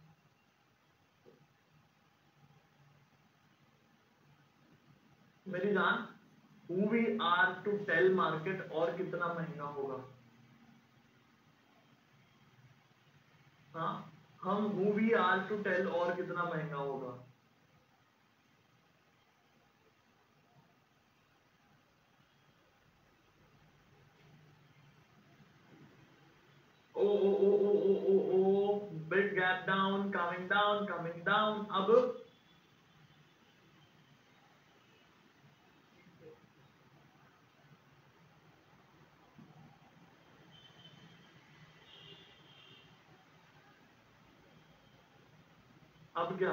मेरी जान, who we are to tell market और कितना महंगा होगा। हाँ, हम who we are to tell और कितना महंगा होगा। ओ, big gap down, coming down। अब क्या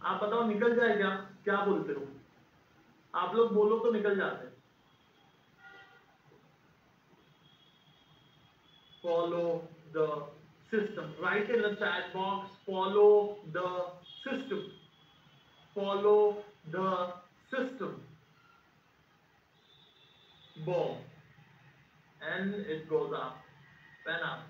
आप बताओ, निकल जाए क्या? क्या बोलते हो आप लोग? बोलो तो निकल जाते। Follow the system. Write in the chat box, follow the system. Follow the system. Boom. And it goes up and up.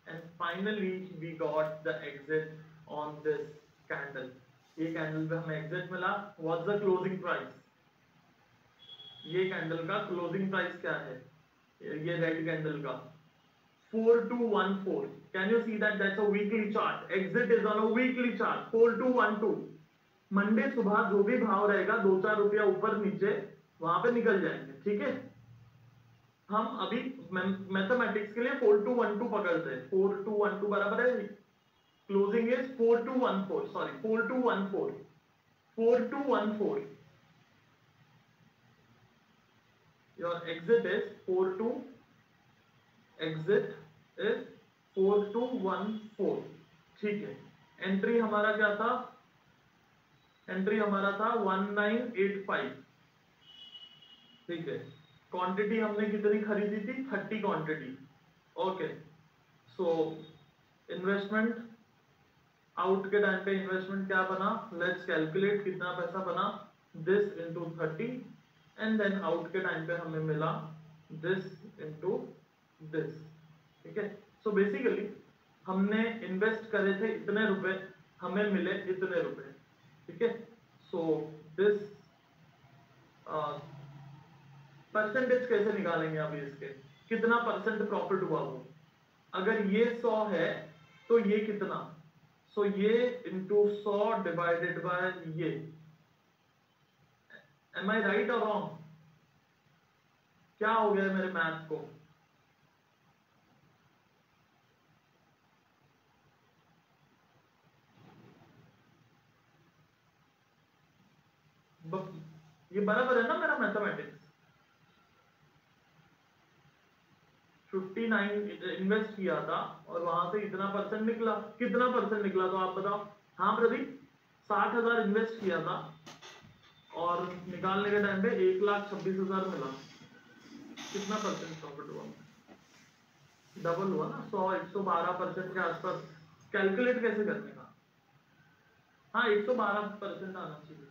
And finally we got the exit on this candle. ये कैंडल पे हमें exit मिला। What's the closing price? ये candle का closing price क्या है? ये red candle का 4214। Can you see that? That's a weekly chart. Exit is on a weekly chart. 4212। Monday सुबह जो भी भाव रहेगा 2-4 रुपया ऊपर नीचे वहां पे निकल जाएंगे, ठीक है। हम अभी मैथमेटिक्स के लिए 4212 पकड़ते हैं। 4212 बराबर है, closing is 4214, sorry 4214, 4214। Your exit is 42, exit is 4214, ठीक है। एंट्री हमारा क्या था? एंट्री हमारा था 1985, ठीक है। क्वांटिटी हमने कितनी खरीदी थी? 30 quantity, okay. So investment out के टाइम पे इन्वेस्टमेंट क्या बना? लेट्स कैलकुलेट कितना पैसा बना। This into 30, and then out के टाइम पे हमें मिला दिस इनटू दिस, ठीक है। सो बेसिकली हमने इन्वेस्ट करे थे इतने रुपए, हमें मिले इतने रुपए, ठीक है। सो दिस परसेंटेज कैसे निकालेंगे अभी इसके? कितना परसेंट प्रॉफिट हुआ वो? अगर ये 100 है तो ये कितना? सो ये इंटू 100 डिवाइडेड बाय ये, एम आई राइट और रॉन्ग? क्या हो गया मेरे मैथ को? ये बराबर है ना मेरा मैथमेटिक्स? 59 इन्वेस्ट किया था और वहां से इतना परसेंट निकला। कितना परसेंट निकला तो आप बताओ? हाँ प्रदीप, 60,000 इन्वेस्ट किया था और निकालने के टाइम पे 1,26,000 मिला। कितना परसेंट प्रॉफिट हुआ? डबल हुआ ना, 112% के आसपास। कैलकुलेट कैसे करने का? हाँ 112% आना चाहिए।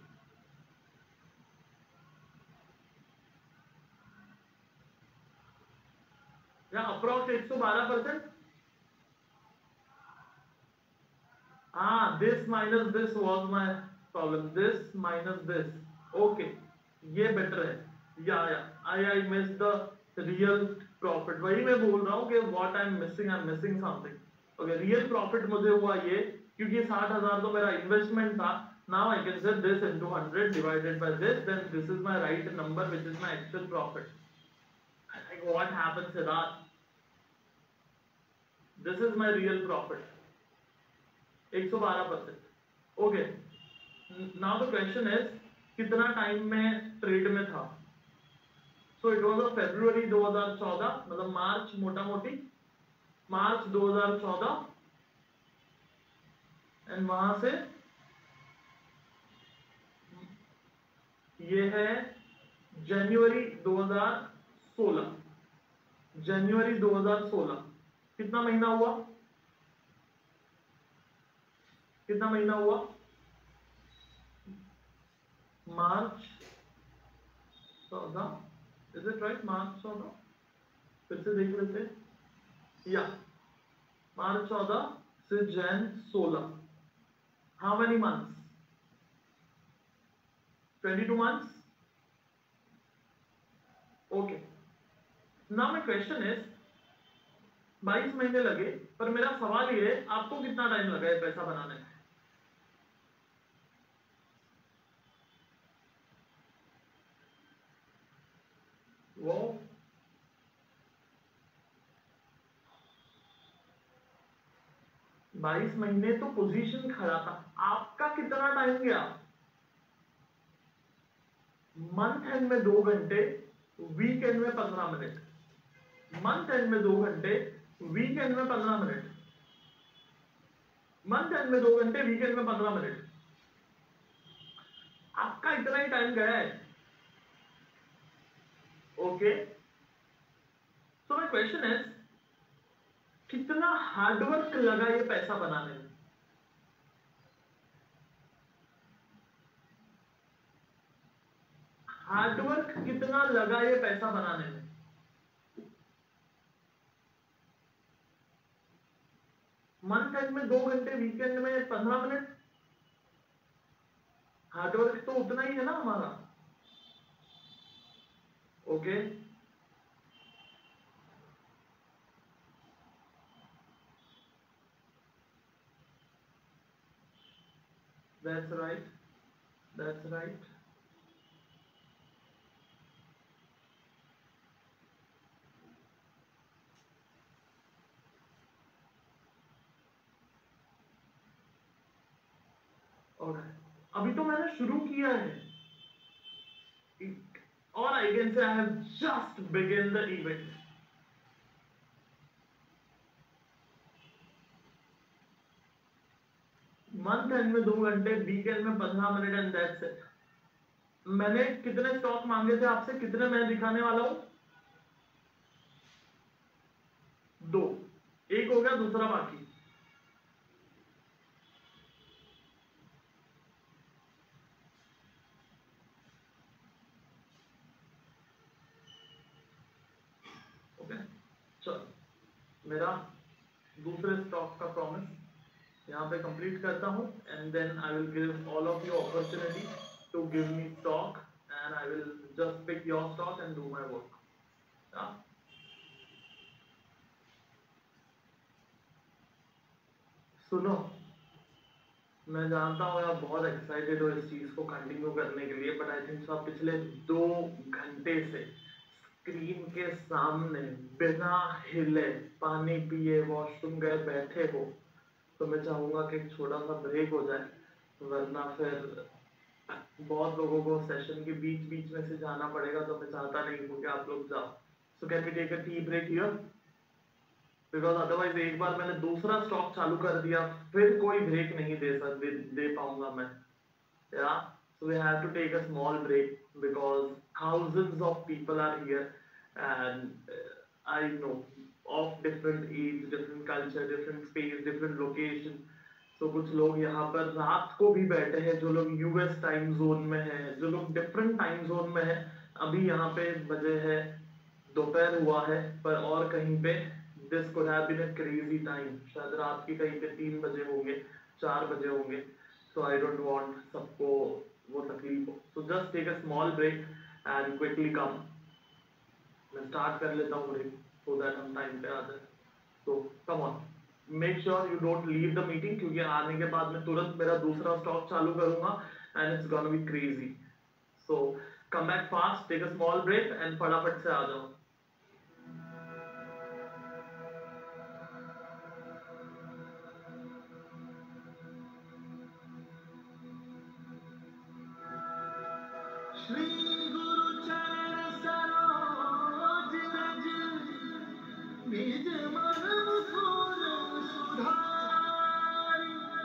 या अप्रोक्स 112%। हाँ, this minus this was my problem, this minus this. Okay, ये बेटर है। Yeah I miss the real profit. वही मैं बोल रहा हूँ कि what I am missing something. Okay, real profit मुझे हुआ ये, क्योंकि 60,000 तो मेरा इन्वेस्टमेंट था। Now I can say this into 100 divided by this, then this is my right number which is my actual profit. Like what happens Siddharth? This is my real profit, 112%. Okay. Now the question is, कितना time में trade में था? So it was a February 2014, मतलब मार्च, मोटा मोटी मार्च 2014, and वहां से ये है जनवरी 2016। जनवरी 2016 कितना महीना हुआ? कितना महीना हुआ? मार्च 14, इज इट राइट? मार्च 14, फिर से देख लेते हैं। या मार्च 14 से Jain 16, how many months? 22 months. Okay, now my question is, 22 महीने लगे, पर मेरा सवाल ये है, आपको कितना टाइम लगा ये पैसा बनाने में? वो 22 महीने तो पोजीशन खड़ा था, आपका कितना टाइम गया? मंथ एंड में 2 घंटे, वीकेंड में 15 मिनट। मंथ एंड में 2 घंटे, वीकेंड में 15 मिनट। मंथ एंड में 2 घंटे, वीकेंड में 15 मिनट। आपका इतना ही टाइम गया है। Okay, so my question is, कितना हार्डवर्क लगा ये पैसा बनाने में? हार्डवर्क कितना लगा ये पैसा बनाने में? मंथ एंड में 2 घंटे, वीकेंड में 15 मिनट। हार्डवर्क तो उतना ही है ना हमारा। Okay, that's right, that's right. और अभी तो मैंने शुरू किया है, और आई कैन से I have just begin the event. Month and में 2 घंटे, वीकेंड में 15 मिनट, एंड दैट्स इट। मैंने कितने स्टॉक मांगे थे आपसे? कितने मैं दिखाने वाला हूं? 2। एक हो गया, दूसरा बाकी। ओके, चलो मेरा दूसरे स्टॉक का प्रॉमिस यहाँ पे कंप्लीट करता हूँ, and then I will give all of you opportunity to give me stock, and I will just pick your stock and do my work. सुनो, मैं जानता हूँ आप बहुत एक्साइटेड हो इस चीज को कंटिन्यू करने के लिए, बट आई थिंक सो आप पिछले 2 घंटे से स्क्रीन के सामने बिना हिले पानी पिए वॉशरूम गए बैठे हो, तो मैं चाहूंगा कि एक छोटा सा ब्रेक हो जाए, वरना फिर बहुत लोगों को सेशन के बीच बीच में से जाना पड़ेगा, तो मैं चाहता नहीं हूँ कि आप लोग जाओ। So can we take a tea break here, because otherwise एक बार मैंने दूसरा स्टॉक चालू कर दिया, फिर कोई ब्रेक नहीं दे पाऊंगा मैं। Yeah, so we have to take a small break because thousands of people are here, and I know of different age, different culture, different space, different location. So कुछ लोग यहाँ पर रात को भी बैठे हैं, जो लोग यूएस टाइम जोन में हैं, जो लोग डिफरेंट टाइम जोन में हैं। अभी यहाँ पे बजे है दोपहर हुआ है, पर और कहीं पे this could have been a crazy time, शायद रात की कहीं पे 3 बजे होंगे, 4 बजे होंगे। So I don't want सबको वो तकलीफ हो। So just take a small break and quickly come. मैं start कर लेता हूँ break so that हम time पे आ जाए। So come on, make sure you don't leave the meeting, क्योंकि आने के बाद मैं तुरंत मेरा दूसरा स्टॉक चालू करूँगा and it's gonna be crazy. So come back fast, take a small break and फटाफट से आ जाओ। श्री गुरु चरण सरोज रज निज